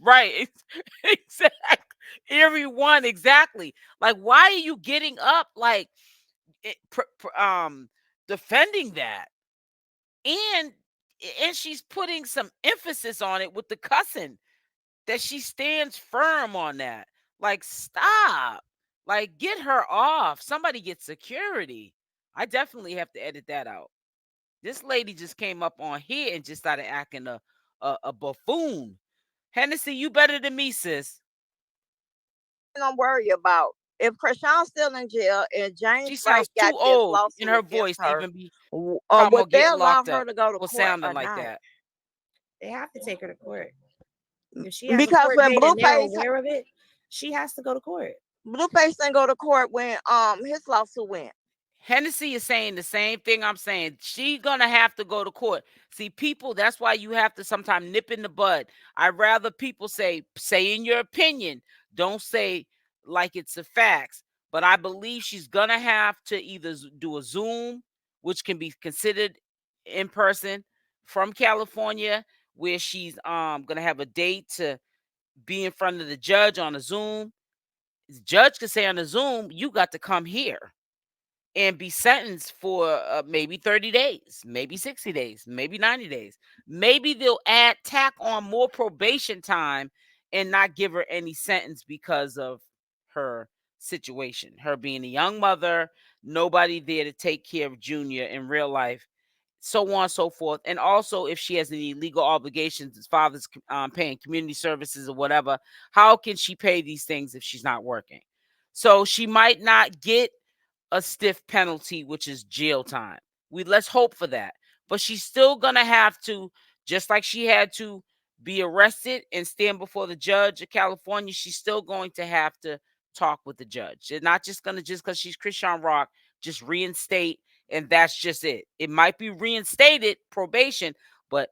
Right. Exactly. Everyone, exactly. Like, why are you getting up like defending that? And she's putting some emphasis on it with the cussing, that she stands firm on that. Like, stop. Like, get her off. Somebody get security. I definitely have to edit that out. This lady just came up on here and just started acting a buffoon. Hennessy, you better than me, sis. Don't worry about. If Krishan's still in jail and She James Wright sounds got too this old in lawsuit her against voice to her, even be talking would about they getting allow locked her up to go to or court sounding or like not? that. They have to take her to court. If she has a Because court when date and they're aware of it, she has to go to court. Blueface didn't go to court when his lawsuit went. Hennessy is saying the same thing I'm saying. She's gonna have to go to court. See, people, that's why you have to sometimes nip in the bud. I'd rather people say in your opinion. Don't say like it's a facts. But I believe she's gonna have to either do a Zoom, which can be considered in person from California, where she's gonna have a date to be in front of the judge on a Zoom. The judge could say on the Zoom, you got to come here and be sentenced for maybe 30 days, maybe 60 days, maybe 90 days. Maybe they'll tack on more probation time and not give her any sentence because of her situation, her being a young mother, nobody there to take care of Junior in real life, so on and so forth. And also, if she has any legal obligations, his father's paying community services or whatever, how can she pay these things if she's not working? So she might not get a stiff penalty, which is jail time. Let's hope for that. But she's still gonna have to, just like she had to be arrested and stand before the judge of California, she's still going to have to talk with the judge. They're not just gonna, just because she's Chrisean Rock, just reinstate and that's just it. It might be reinstated probation, but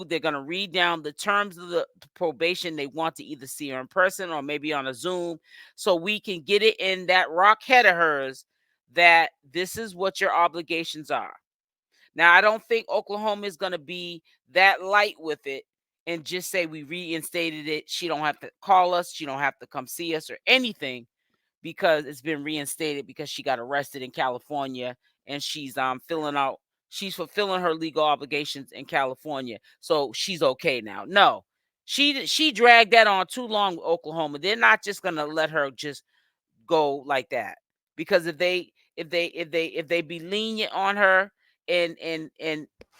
they're gonna read down the terms of the probation. They want to either see her in person or maybe on a Zoom, so we can get it in that rock head of hers that this is what your obligations are. Now, I don't think Oklahoma is gonna be that light with it and just say we reinstated it. She don't have to call us, she don't have to come see us or anything, because it's been reinstated because she got arrested in California and she's fulfilling her legal obligations in California. So she's okay now. No. She dragged that on too long with Oklahoma. They're not just going to let her just go like that. Because if they be lenient on her and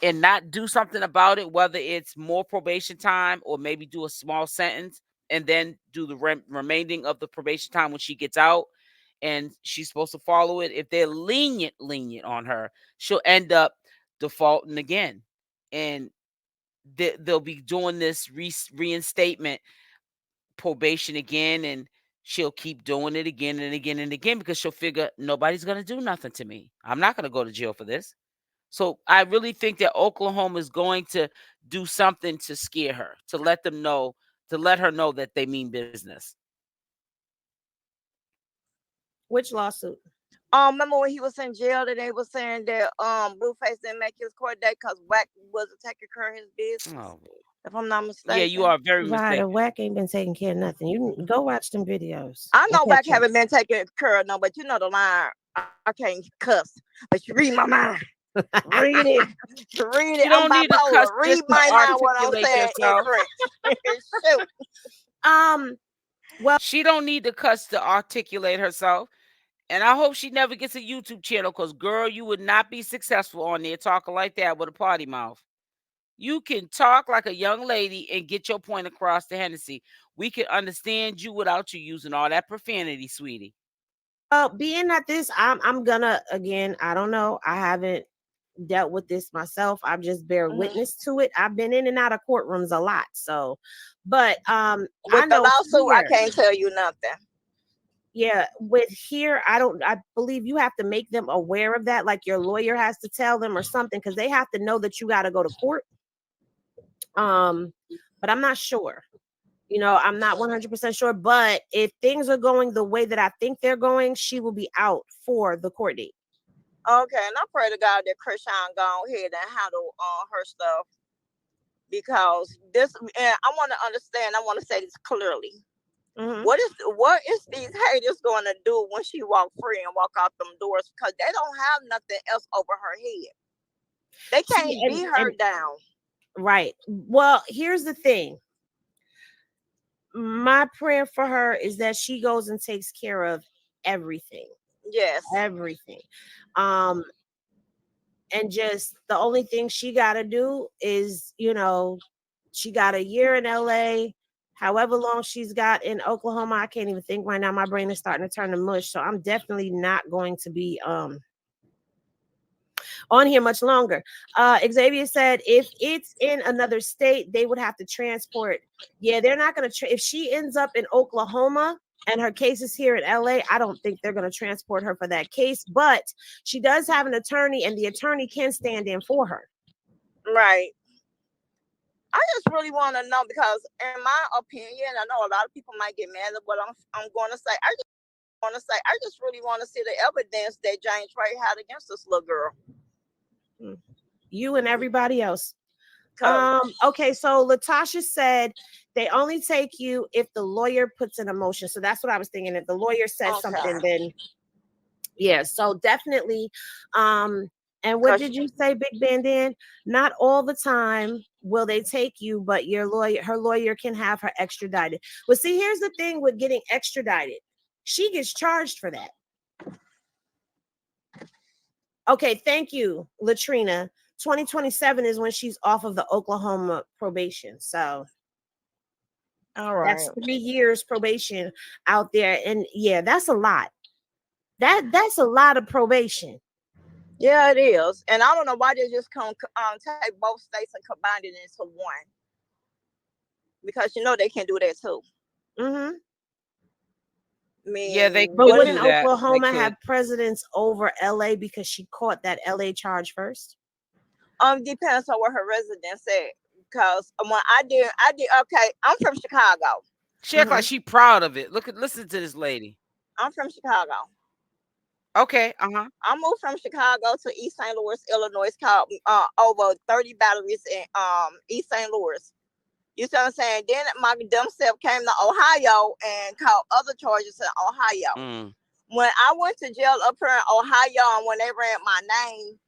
not do something about it, whether it's more probation time or maybe do a small sentence and then do the remaining of the probation time when she gets out and she's supposed to follow it, if they're lenient on her, she'll end up defaulting again, and they'll be doing this reinstatement probation again, and she'll keep doing it again and again and again because she'll figure nobody's going to do nothing to me. I'm not going to go to jail for this. So I really think that Oklahoma is going to do something to scare her, to let her know that they mean business. Which lawsuit? Remember when he was in jail that they were saying that Blueface didn't make his court date because Wack wasn't taking care of his business. Oh, if I'm not mistaken. yeah, you are very Right, mistaken. the Wack ain't been taking care of nothing. You can go watch them videos. I know and Wack catch up. haven't been taking care of no, but you know the line. I can't cuss, but you read my mind. Read it. Read it. You don't I'm need to cuss bipolar. Read just to my mind what I'm articulate saying in yourself. French. Shoot. Well, She don't need to cuss to articulate herself. And I hope she never gets a YouTube channel, because, girl, you would not be successful on there talking like that with a potty mouth. You can talk like a young lady and get your point across to Hennessy. We can understand you without you using all that profanity, sweetie. being that this, I'm gonna, again, I don't know. I haven't dealt with this myself. I've just bear witness to it. I've been in and out of courtrooms a lot. So, but I With the know lawsuit, I here, can't tell you nothing. yeah, with here, I believe you have to make them aware of that. Like your lawyer has to tell them or something, because they have to know that you got to go to court. But I'm not sure. I'm not 100% sure, but if things are going the way that I think they're going, she will be out for the court date. Okay, and I pray to God that Chrisean go ahead and handle her stuff, because this, and I want to understand. I want to say this clearly. Mm-hmm. What is these haters going to do when she walk free and walk out them doors? Because they don't have nothing else over her head. They can't beat her down. Right. Well, here's the thing. My prayer for her is that she goes and takes care of everything. Yes. Everything. And just the only thing she got to do is, she got a year in LA, however long she's got in Oklahoma. I can't even think right now. My brain is starting to turn to mush. So I'm definitely not going to be on here much longer. Xavier said if it's in another state, they would have to transport. Yeah, they're not going to. If she ends up in Oklahoma and her case is here in LA, I don't think they're going to transport her for that case. But she does have an attorney, and the attorney can stand in for her. Right. I just really want to know, because in my opinion, I know a lot of people might get mad at what I'm going to say. I just really want to see the evidence that James Ray had against this little girl. You and everybody else. Okay, so Latasha said they only take you if the lawyer puts in a motion. So that's what I was thinking. If the lawyer says something, then yeah. So definitely, and And what 'Cause did you say, Big Bandan? Not all the time will they take you, but her lawyer can have her extradited. But see, here's the thing with getting extradited. She gets charged for that. Okay, thank you, Latrina. 2027 is when she's off of the Oklahoma probation. So all right. that's 3 years probation out there. And yeah, that's a lot. That's a lot of probation. Yeah, it is. And I don't know why they just come take both states and combine it into one. Because they can do that too. Mm-hmm. I mean, Yeah, they But could what wouldn't do that. They Oklahoma could. have precedence over LA because she caught that LA charge first? depends on where her residence at. Because when I did. Okay, I'm from Chicago. She act like she proud of it. Listen to this lady. I'm from Chicago. Okay, uh-huh. I moved from Chicago to East St. Louis, Illinois. It's called over 30 batteries in East St. Louis. You see what I'm saying? Then my dumb self came to Ohio and caught other charges in Ohio. Mm. When I went to jail up here in Ohio and when they ran my name,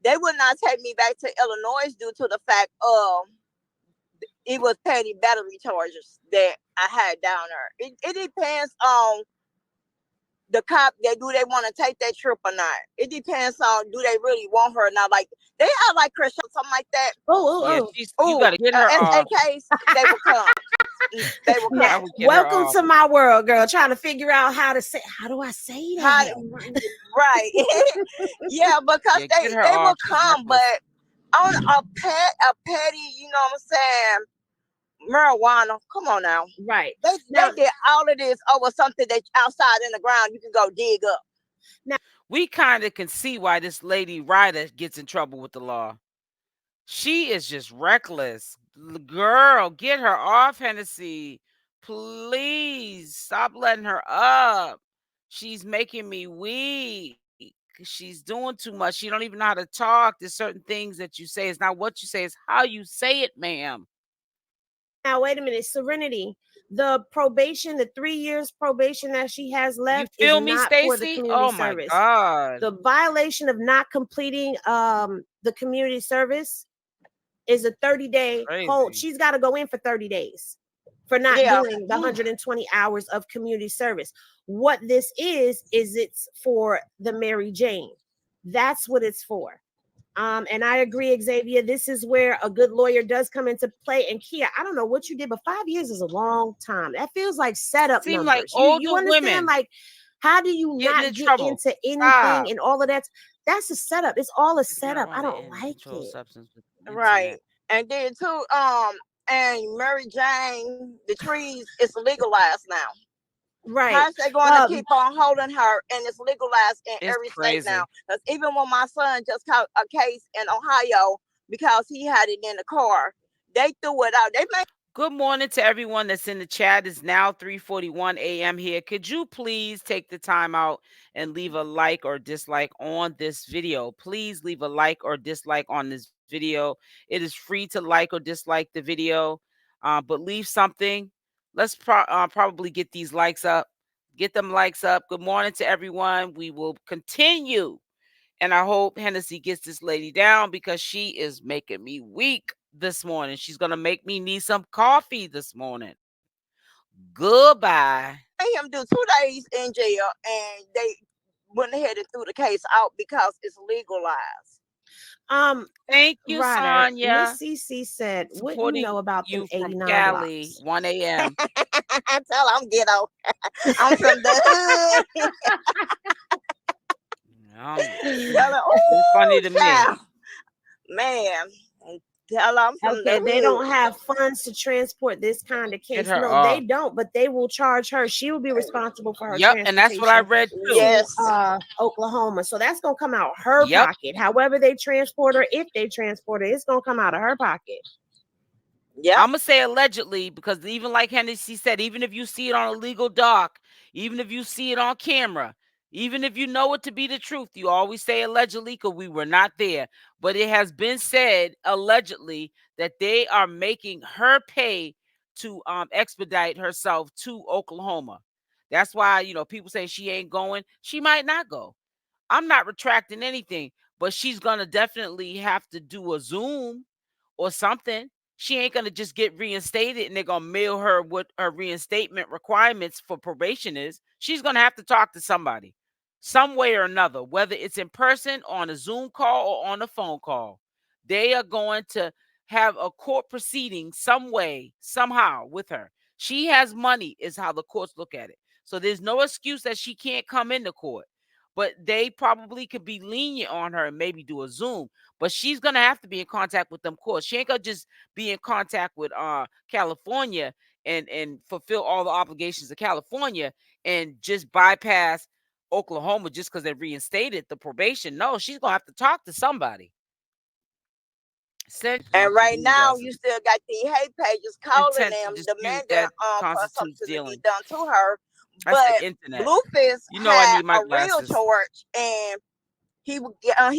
they would not take me back to Illinois due to the fact of it was petty battery charges that I had down there. It depends on the cop that do they want to take that trip or not. It depends on do they really want her or not. Like they are like Chrisean, something like that. Yeah, Oh. you gotta get her off. SAKs, they will come. They will Now, come. welcome to my world, girl. Trying to figure out how do I say that? Right. Yeah, because Yeah, get her they will off. She's come, reckless. but on a petty, you know what I'm saying, marijuana. Come on now. Right. They did all of this over something that outside in the ground you can go dig up. Now We kind of can see why this lady Ryder gets in trouble with the law. She is just reckless. Girl, get her off, Hennessy. Please stop letting her up. She's making me weak. She's doing too much. She don't even know how to talk. There's certain things that you say. It's not what you say, it's how you say it, ma'am. Now, wait a minute, Serenity. The probation, the 3 years probation that she has You left is feel me, not for the Stacy? community Oh my service. God. The violation of not completing the community service is a 30-day hold. Crazy. She's got to go in for 30 days for not doing the 120 hours of community service. What this is it's for the Mary Jane. That's what it's for. And I agree, Xavier. This is where a good lawyer does come into play. And Kia, I don't know what you did, but 5 years is a long time. That feels like setup Seem numbers. like You older understand? women Like, how do you getting not in get trouble. into anything Stop. and all of that? That's a setup. It's all a setup. I Marijuana don't and like controlled it. substance with the Right. internet. And then too, and Mary Jane, the trees is legalized now. Right. How's they going to keep on holding her and it's legalized in It's every state now? crazy. Because even when my son just caught a case in Ohio because he had it in the car, they threw it out. They made Good morning to everyone that's in the chat. It's now 3:41 a.m. here. Could you please take the time out and leave a like or dislike on this video? Please leave a like or dislike on this video. It is free to like or dislike the video, but leave something. Let's probably get these likes up. Get them likes up. Good morning to everyone. We will continue. And I hope Hennessy gets this lady down because she is making me weak this morning. She's going to make me need some coffee this morning. Goodbye. him do 2 days in jail and they went ahead and threw the case out because it's legalized. Thank you, Ryder, Sonia. Miss CC said, what you Supporting know about them you from 89 Cali, blocks? 1 a.m. Tell I'm ghetto. I'm from the hood. Tell her, Funny to me. child. Man. Tell her I'm from the Okay, hood. they don't have funds to transport this kind of case. Get her No, they off. don't, but they will charge her. She will be responsible for her Yep, transportation. and that's what I read too. Yes. Oklahoma. So that's gonna come out her Yep. pocket. However they transport her, if they transport her, it's gonna come out of her pocket. Yeah. I'm gonna say allegedly because even like Hennessy said, even if you see it on a legal doc, even if you see it on camera, even if you know it to be the truth, you always say allegedly because we were not there. But it has been said allegedly that they are making her pay to expedite herself to Oklahoma. That's why people say she ain't going. She might not go. I'm not retracting anything, but she's gonna definitely have to do a Zoom or something. She ain't gonna just get reinstated and they're gonna mail her what her reinstatement requirements for probation is. She's gonna have to talk to somebody, some way or another, whether it's in person, on a Zoom call, or on a phone call. They are going to have a court proceeding some way, somehow with her. She has money, is how the courts look at it. So there's no excuse that she can't come into court. But they probably could be lenient on her and maybe do a Zoom. But she's gonna have to be in contact with them courts. She ain't gonna just be in contact with California and fulfill all the obligations of California and just bypass Oklahoma just because they reinstated the probation. No, she's gonna have to talk to somebody. And right now, you still got the hate pages calling Intent to them, dispute demanding that for constitutes something to be dealing. done to her. I said But internet. Blueface You know I had need my a real glasses. charge, and he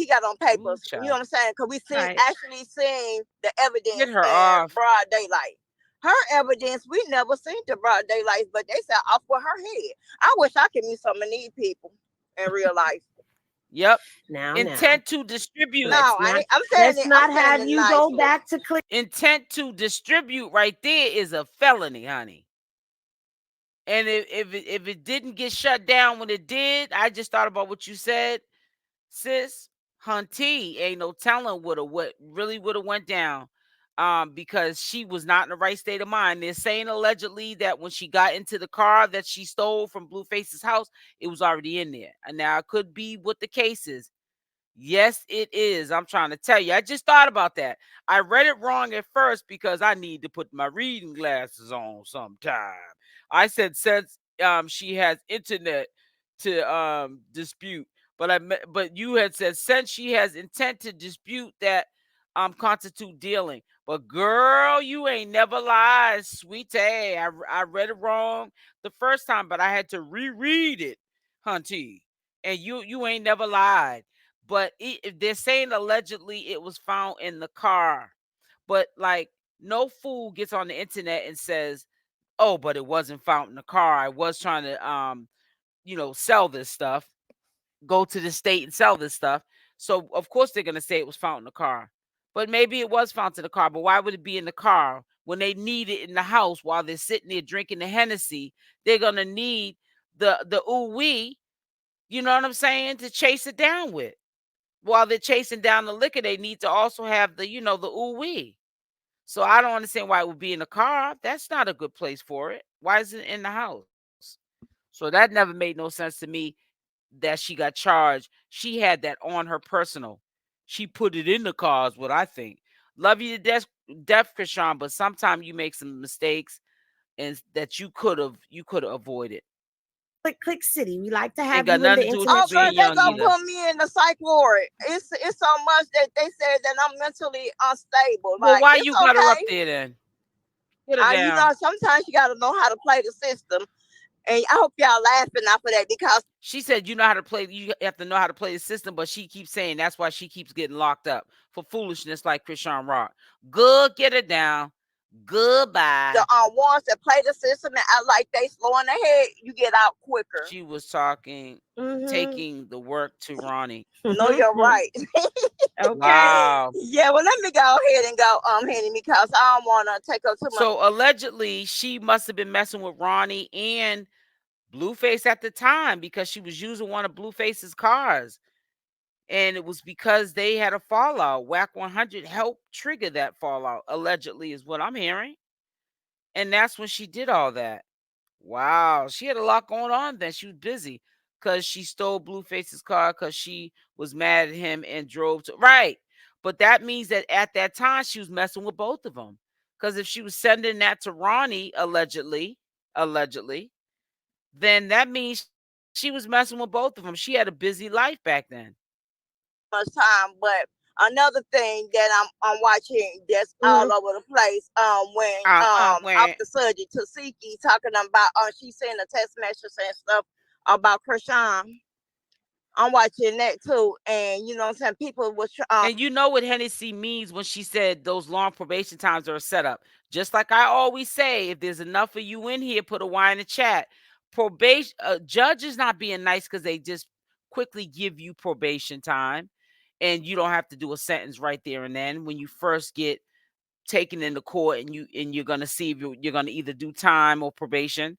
got on Ooh, papers. You know child. what I'm saying? Because we Right. actually seen the Get evidence her in off. broad daylight. Her evidence we never seen the broad daylight, but they said off with her head. I wish I could meet some of these people in real life. Yep. Now, Intent to distribute. No, I'm saying let's it. I'm not saying have it you go nicely. back to click. Intent to distribute right there is a felony, honey. And if it didn't get shut down when it did, I just thought about what you said, sis. Hunty ain't no telling what really would have went down. Because she was not in the right state of mind. They're saying allegedly that when she got into the car that she stole from Blueface's house, it was already in there. And now it could be what the case is. Yes, it is. I'm trying to tell you. I just thought about that. I read it wrong at first because I need to put my reading glasses on sometime. I said since she has internet to dispute, but you had said since she has intent to dispute that constitute dealing. But girl, you ain't never lied, sweetie. I read it wrong the first time, but I had to reread it, hunty. And you ain't never lied. But if they're saying allegedly it was found in the car, but like no fool gets on the internet and says, "Oh, but it wasn't found in the car. I was trying to sell this stuff, go to the state and sell this stuff." So of course they're gonna say it was found in the car. But maybe it was found in the car. But why would it be in the car when they need it in the house while they're sitting there drinking the Hennessy? They're gonna need the ooh wee, you know what I'm saying, to chase it down with. While they're chasing down the liquor, they need to also have the ooh wee. So I don't understand why it would be in the car. That's not a good place for it. Why is it in the house? So that never made no sense to me that she got charged. She had that on her personal. She put it in the car is what I think. Love you to death, Chrisean, but sometimes you make some mistakes and that you could have avoided. Click City. We like to Ain't have got you in nothing the to do with you Oh, internet girl, being space. they young gonna either. put me in the psych ward. It's so much that they said that I'm mentally unstable. Well, Like why it's you got her up okay. there then? Put her You down. know, sometimes you gotta know how to play the system. And I hope y'all laughing off of that because She said you know how to play. You have to know how to play the system, but she keeps saying that's why she keeps getting locked up for foolishness like Chrisean Rock. Good, get it down. the Goodbye. ones that play the system and act like they slowing ahead, you get out quicker. She was talking, Mm-hmm. taking the work to Ronnie. No, you're right. Okay. Wow. Yeah, well, let me go ahead and go, Henny, because I don't want to take up too much. So allegedly, she must have been messing with Ronnie and Blueface at the time because she was using one of Blueface's cars. And it was because they had a fallout. Wack 100 helped trigger that fallout, allegedly, is what I'm hearing. And that's when she did all that. Wow. She had a lot going on then. She was busy because she stole Blueface's car because she was mad at him and drove to. Right. But that means that at that time, she was messing with both of them. Because if she was sending that to Ronnie, allegedly, then that means she was messing with both of them. She had a busy life back then. Much time, but another thing that I'm watching that's all Mm-hmm. over the place. When off When the subject, Tasiki talking about she sent a text message and stuff about Chrisean. I'm watching that too, and you know what I'm saying. People was And you know what Hennessy means when she said those long probation times are a setup. Just like I always say, if there's enough of you in here, put a Y in the chat. Probation judge is not being nice because they just quickly give you probation time. and you don't have to do a sentence right there and then when you first get taken into court, and you're going to see if you're going to either do time or probation.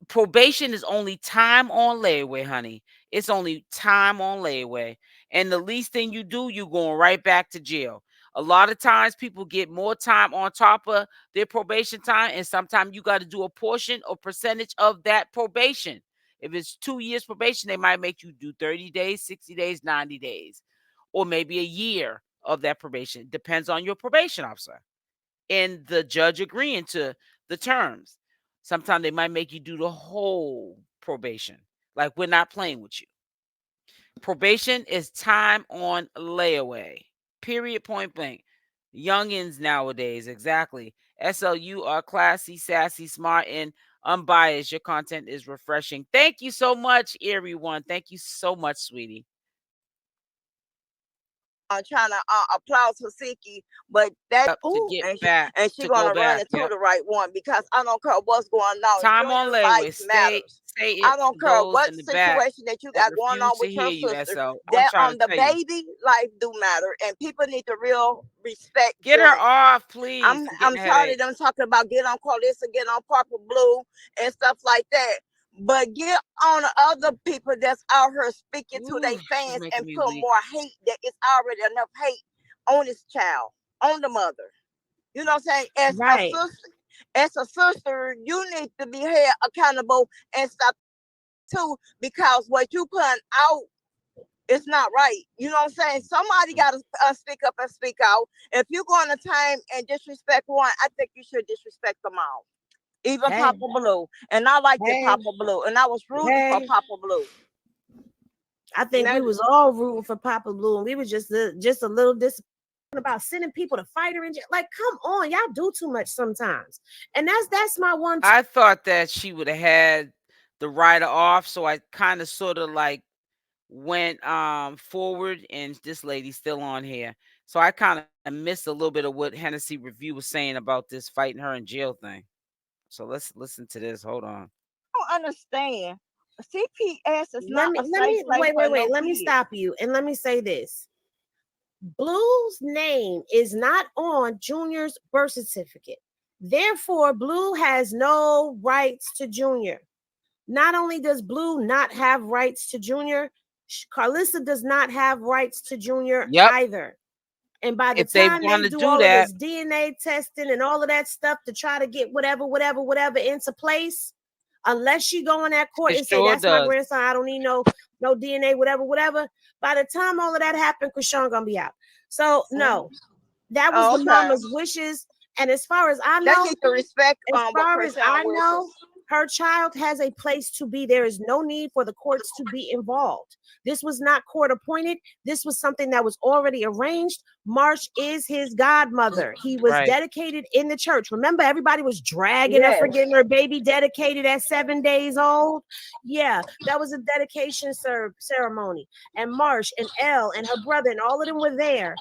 Probation is only time on layaway, honey. It's only time on layaway. And the least thing you do, you're going right back to jail. A lot of times people get more time on top of their probation time, and sometimes you got to do a portion or percentage of that probation. If it's 2 years probation, they might make you do 30 days, 60 days, 90 days, or maybe a year of that probation. Depends on your probation officer and the judge agreeing to the terms. Sometimes they might make you do the whole probation. Like, we're not playing with you. Probation is time on layaway. Period, point blank. Youngins nowadays, exactly. SLU are classy, sassy, smart, and unbiased. Your content is refreshing. Thank you so much, everyone. Thank you so much, sweetie. Trying to applaud Hasiki, but that to get back, and she to gonna go run back. into Yep. the right one, because I don't care what's going on. Time on Junior's layaway. life matters. Say it I don't to care those what in the back situation that you that got going on refuse to with your hear you, sister. SL. I'm That trying to the tell you. baby life do matter, and people need to real respect. Get her Junior. off, please. I'm tired of them talking about get on Carlissa, get on Purple Blue, and stuff like that. But get on the other people that's out here speaking to their fans and put more hate. That it's already enough hate on this child, on the mother. You know what I'm saying? As a sister, you need to be held accountable and stop too, because what you putting out, it's not right. You know what I'm saying? Somebody got to speak up and speak out. If you're going to time and disrespect one, I think you should disrespect them all. Even Papa Blue. And I liked it, Papa Blue. And I was rooting for Papa Blue. I think we was all rooting for Papa Blue, and we was just a little disappointed about sending people to fight her. And like, come on, y'all do too much sometimes. And that's my one. I thought that she would have had the rider off, so I kind of sort of like went forward, and this lady's still on here. So I kind of missed a little bit of what Hennessy Review was saying about this fighting her in jail thing. So let's listen to this. Hold on. I don't understand. CPS is Let me stop you and let me say this. Blue's name is not on Junior's birth certificate. Therefore, Blue has no rights to Junior. Not only does Blue not have rights to Junior, Carlissa does not have rights to Junior either. And by the time they do all of this DNA testing and all of that stuff to try to get whatever into place, unless she go in that court and say, that's my grandson, I don't need no DNA, whatever. By the time all of that happened, Chrisean gonna be out. So no, that was the mama's wishes. And as far as I know, they need to respect. As far as I know, her child has a place to be. There is no need for the courts to be involved. This was not court appointed. This was something that was already arranged. Marsh is his godmother. He was dedicated in the church. Remember, everybody was dragging her for getting her baby dedicated at 7 days old. Yeah, that was a dedication ceremony. And Marsh and Elle and her brother and all of them were there.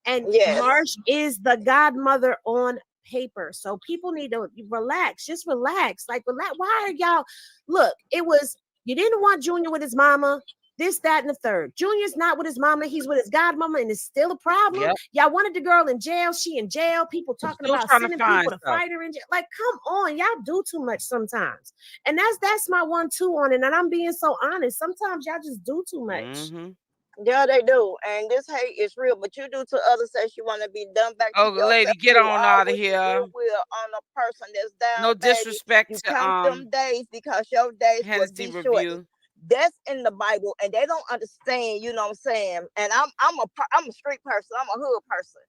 And Marsh is the godmother on paper. So people need to relax. Just relax. Like, relax. Why are y'all? Look, it was, you didn't want Junior with his mama. This, that, and the third. Junior's not with his mama. He's with his godmama, and it's still a problem. Y'all wanted the girl in jail. She in jail. People talking about sending people to fight her in jail. Like, come on. Y'all do too much sometimes. And that's my 1-2 on it. And I'm being so honest. Sometimes y'all just do too much. Mm-hmm. Yeah, they do. And this hate is real, but you do to others as you want to be done back to yourself. Lady, get on out of here. Will on a person that's down. No disrespect you to count them days, because your days will be short. That's in the Bible, and they don't understand. You know what I'm saying? And I'm a street person. I'm a hood person,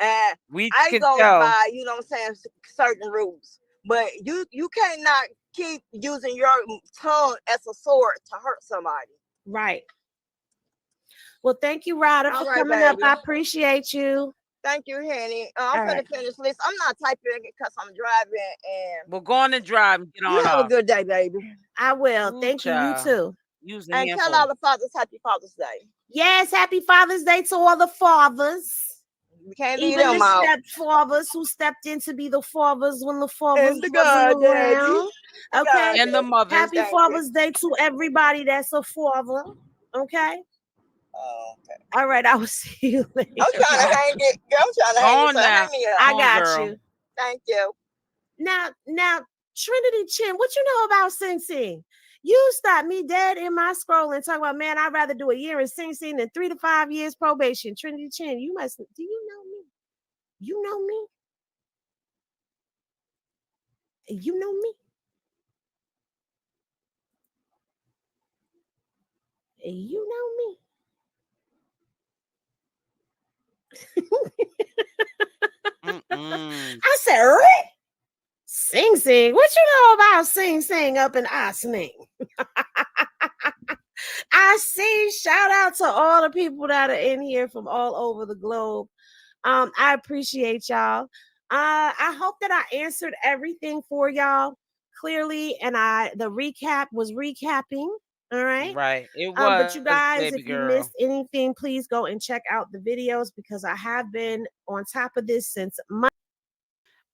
and I go by, you know what I'm saying, certain rules. But you cannot keep using your tongue as a sword to hurt somebody. Right. Well, thank you, Ryder, for coming up. I appreciate you. Thank you, Henny. I'm going to finish this. I'm not typing because I'm driving. And we're going to drive and get on. You have a good day, baby. I will. Thank you. You too. And tell all the fathers happy Father's Day. Yes, happy Father's Day to all the fathers. We can't leave even them the out. stepfathers who stepped in to be the fathers when the fathers wasn't around. Okay. And the mothers. Happy Father's Day to everybody that's a father. Okay. Oh, okay. All right, I will see you later. I'm trying to hang it. Girl, I'm trying to Go hang it. on So now. hang me Go up. I on, got girl. you. Thank you. Now, Trinity Chin, what you know about Sing Sing? You stopped me dead in my scrolling, talking about, man, I'd rather do a year in Sing Sing than 3 to 5 years probation. Trinity Chin, you must, do you know me? You know me? You know me? You know me? Mm-mm. I said, Rick, Sing Sing. What you know about Sing Sing up in Ossining? I see. Shout out to all the people that are in here from all over the globe. I appreciate y'all. I hope that I answered everything for y'all clearly, and the recap was recapping. All right. Right. It But you was, baby guys, if you girl. missed anything, please go and check out the videos because I have been on top of this since Monday.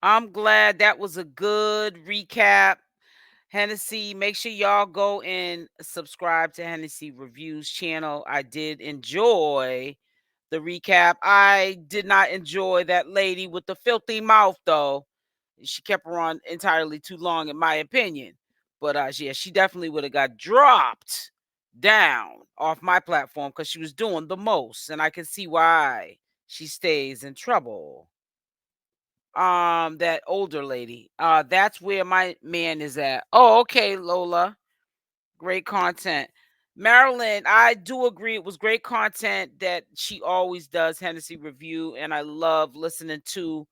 I'm glad that was a good recap. Hennessy, make sure y'all go and subscribe to Hennessy Reviews channel. I did enjoy the recap. I did not enjoy that lady with the filthy mouth, though. She kept her on entirely too long, in my opinion. But yeah, she definitely would have got dropped down off my platform because she was doing the most, and I can see why she stays in trouble. That older lady. That's where my man is at. Oh, okay, Lola. Great content. Marilyn, I do agree. It was great content that she always does, Hennessy Review, and I love listening to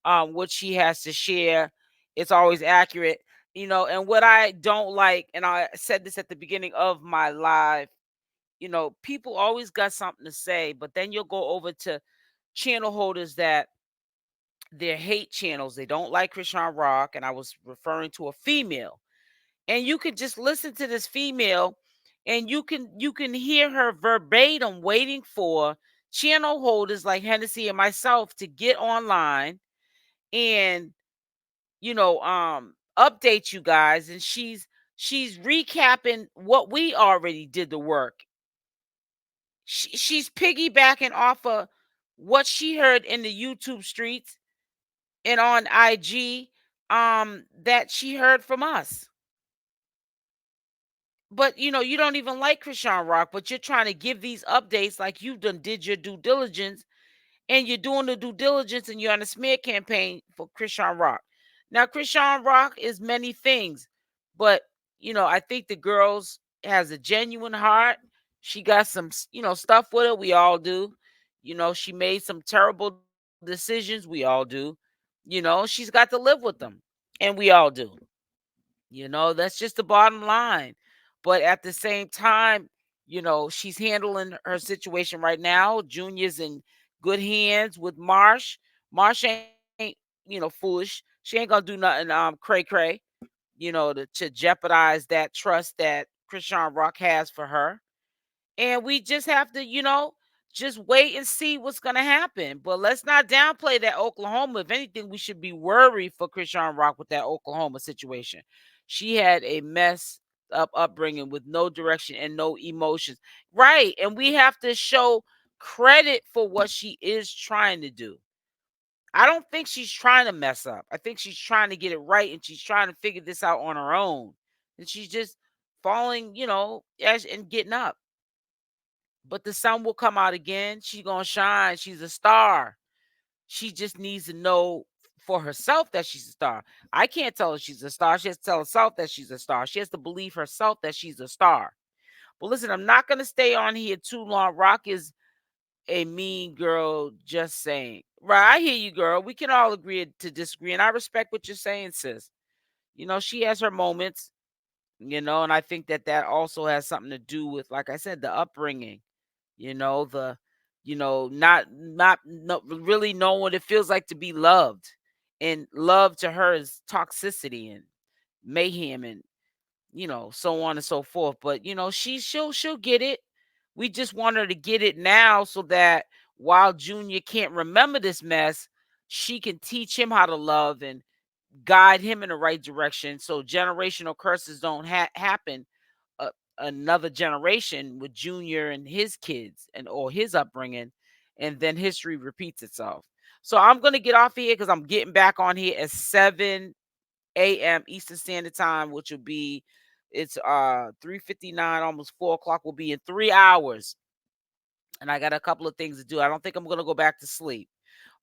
what she has to share. It's always accurate, and what I don't like, and I said this at the beginning of my live, people always got something to say, but then you'll go over to channel holders that they're hate channels. They don't like Chrisean Rock, and I was referring to a female. And you can just listen to this female, and you can hear her verbatim waiting for channel holders like Hennessy and myself to get online and update you guys. And she's recapping what we already did the work. She's piggybacking off of what she heard in the YouTube streets and on IG that she heard from us. But you don't even like Chrisean Rock, but you're trying to give these updates like you done did your due diligence, and you're doing the due diligence, and you're on a smear campaign for Chrisean Rock. Now, Chrisean Rock is many things, but I think the girls has a genuine heart. She got some stuff with her. We all do. She made some terrible decisions. We all do. She's got to live with them, and we all do. That's just the bottom line. But at the same time, she's handling her situation right now. Junior's in good hands with Marsh. Marsh ain't, foolish. She ain't gonna do nothing cray cray, to jeopardize that trust that Chrisean Rock has for her. And we just have to, just wait and see what's going to happen. But let's not downplay that Oklahoma. If anything, we should be worried for Chrisean Rock with that Oklahoma situation. She had a mess up upbringing with no direction and no emotions. Right. And we have to show credit for what she is trying to do. I don't think she's trying to mess up. I think she's trying to get it right, and she's trying to figure this out on her own. And she's just falling, and getting up. But the sun will come out again. She's going to shine. She's a star. She just needs to know for herself that she's a star. I can't tell her she's a star. She has to tell herself that she's a star. She has to believe herself that she's a star. But listen, I'm not going to stay on here too long. Rock is a mean girl, just saying. Right, I hear you, girl. We can all agree to disagree. And I respect what you're saying, sis. She has her moments, and I think that also has something to do with, like I said, the upbringing. The not really knowing what it feels like to be loved, and love to her is toxicity and mayhem, and so on and so forth. But she'll get it. We just want her to get it now, so that while Junior can't remember this mess, she can teach him how to love and guide him in the right direction, so generational curses don't happen another generation with Junior and his kids and or his upbringing, and then history repeats itself. So I'm gonna get off here because I'm getting back on here at 7 a.m. Eastern Standard Time, which will be it's 3:59, almost 4 o'clock. Will be in 3 hours, and I got a couple of things to do. I don't think I'm gonna go back to sleep,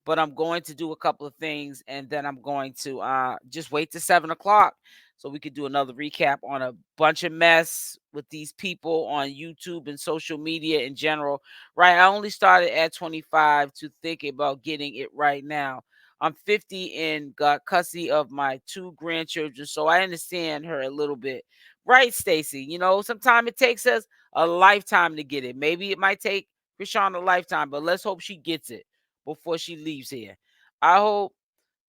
but I'm going to do a couple of things, and then I'm going to just wait to 7 o'clock so we could do another recap on a bunch of mess with these people on YouTube and social media in general. Right, I only started at 25 to think about getting it right now. I'm 50 and got custody of my 2 grandchildren, so I understand her a little bit. Right, Stacy? You know, sometimes it takes us a lifetime to get it. Maybe it might take Chrisean a lifetime, but let's hope she gets it before she leaves here. I hope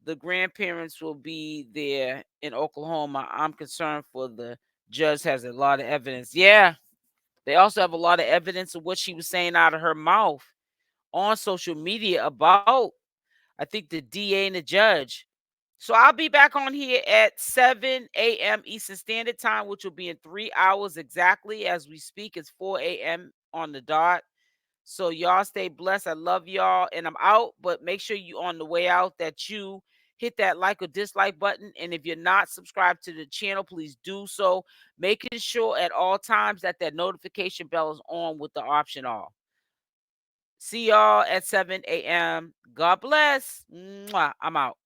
the grandparents will be there in Oklahoma. I'm concerned for the judge has a lot of evidence. Yeah, they also have a lot of evidence of what she was saying out of her mouth on social media about, I think, the DA and the judge. So I'll be back on here at 7 a.m. Eastern Standard Time, which will be in 3 hours exactly as we speak. It's 4 a.m. on the dot. So y'all stay blessed. I love y'all. And I'm out, but make sure you on the way out that you hit that like or dislike button. And if you're not subscribed to the channel, please do so. Making sure at all times that that notification bell is on with the option all. See y'all at 7 a.m. God bless. Mwah. I'm out.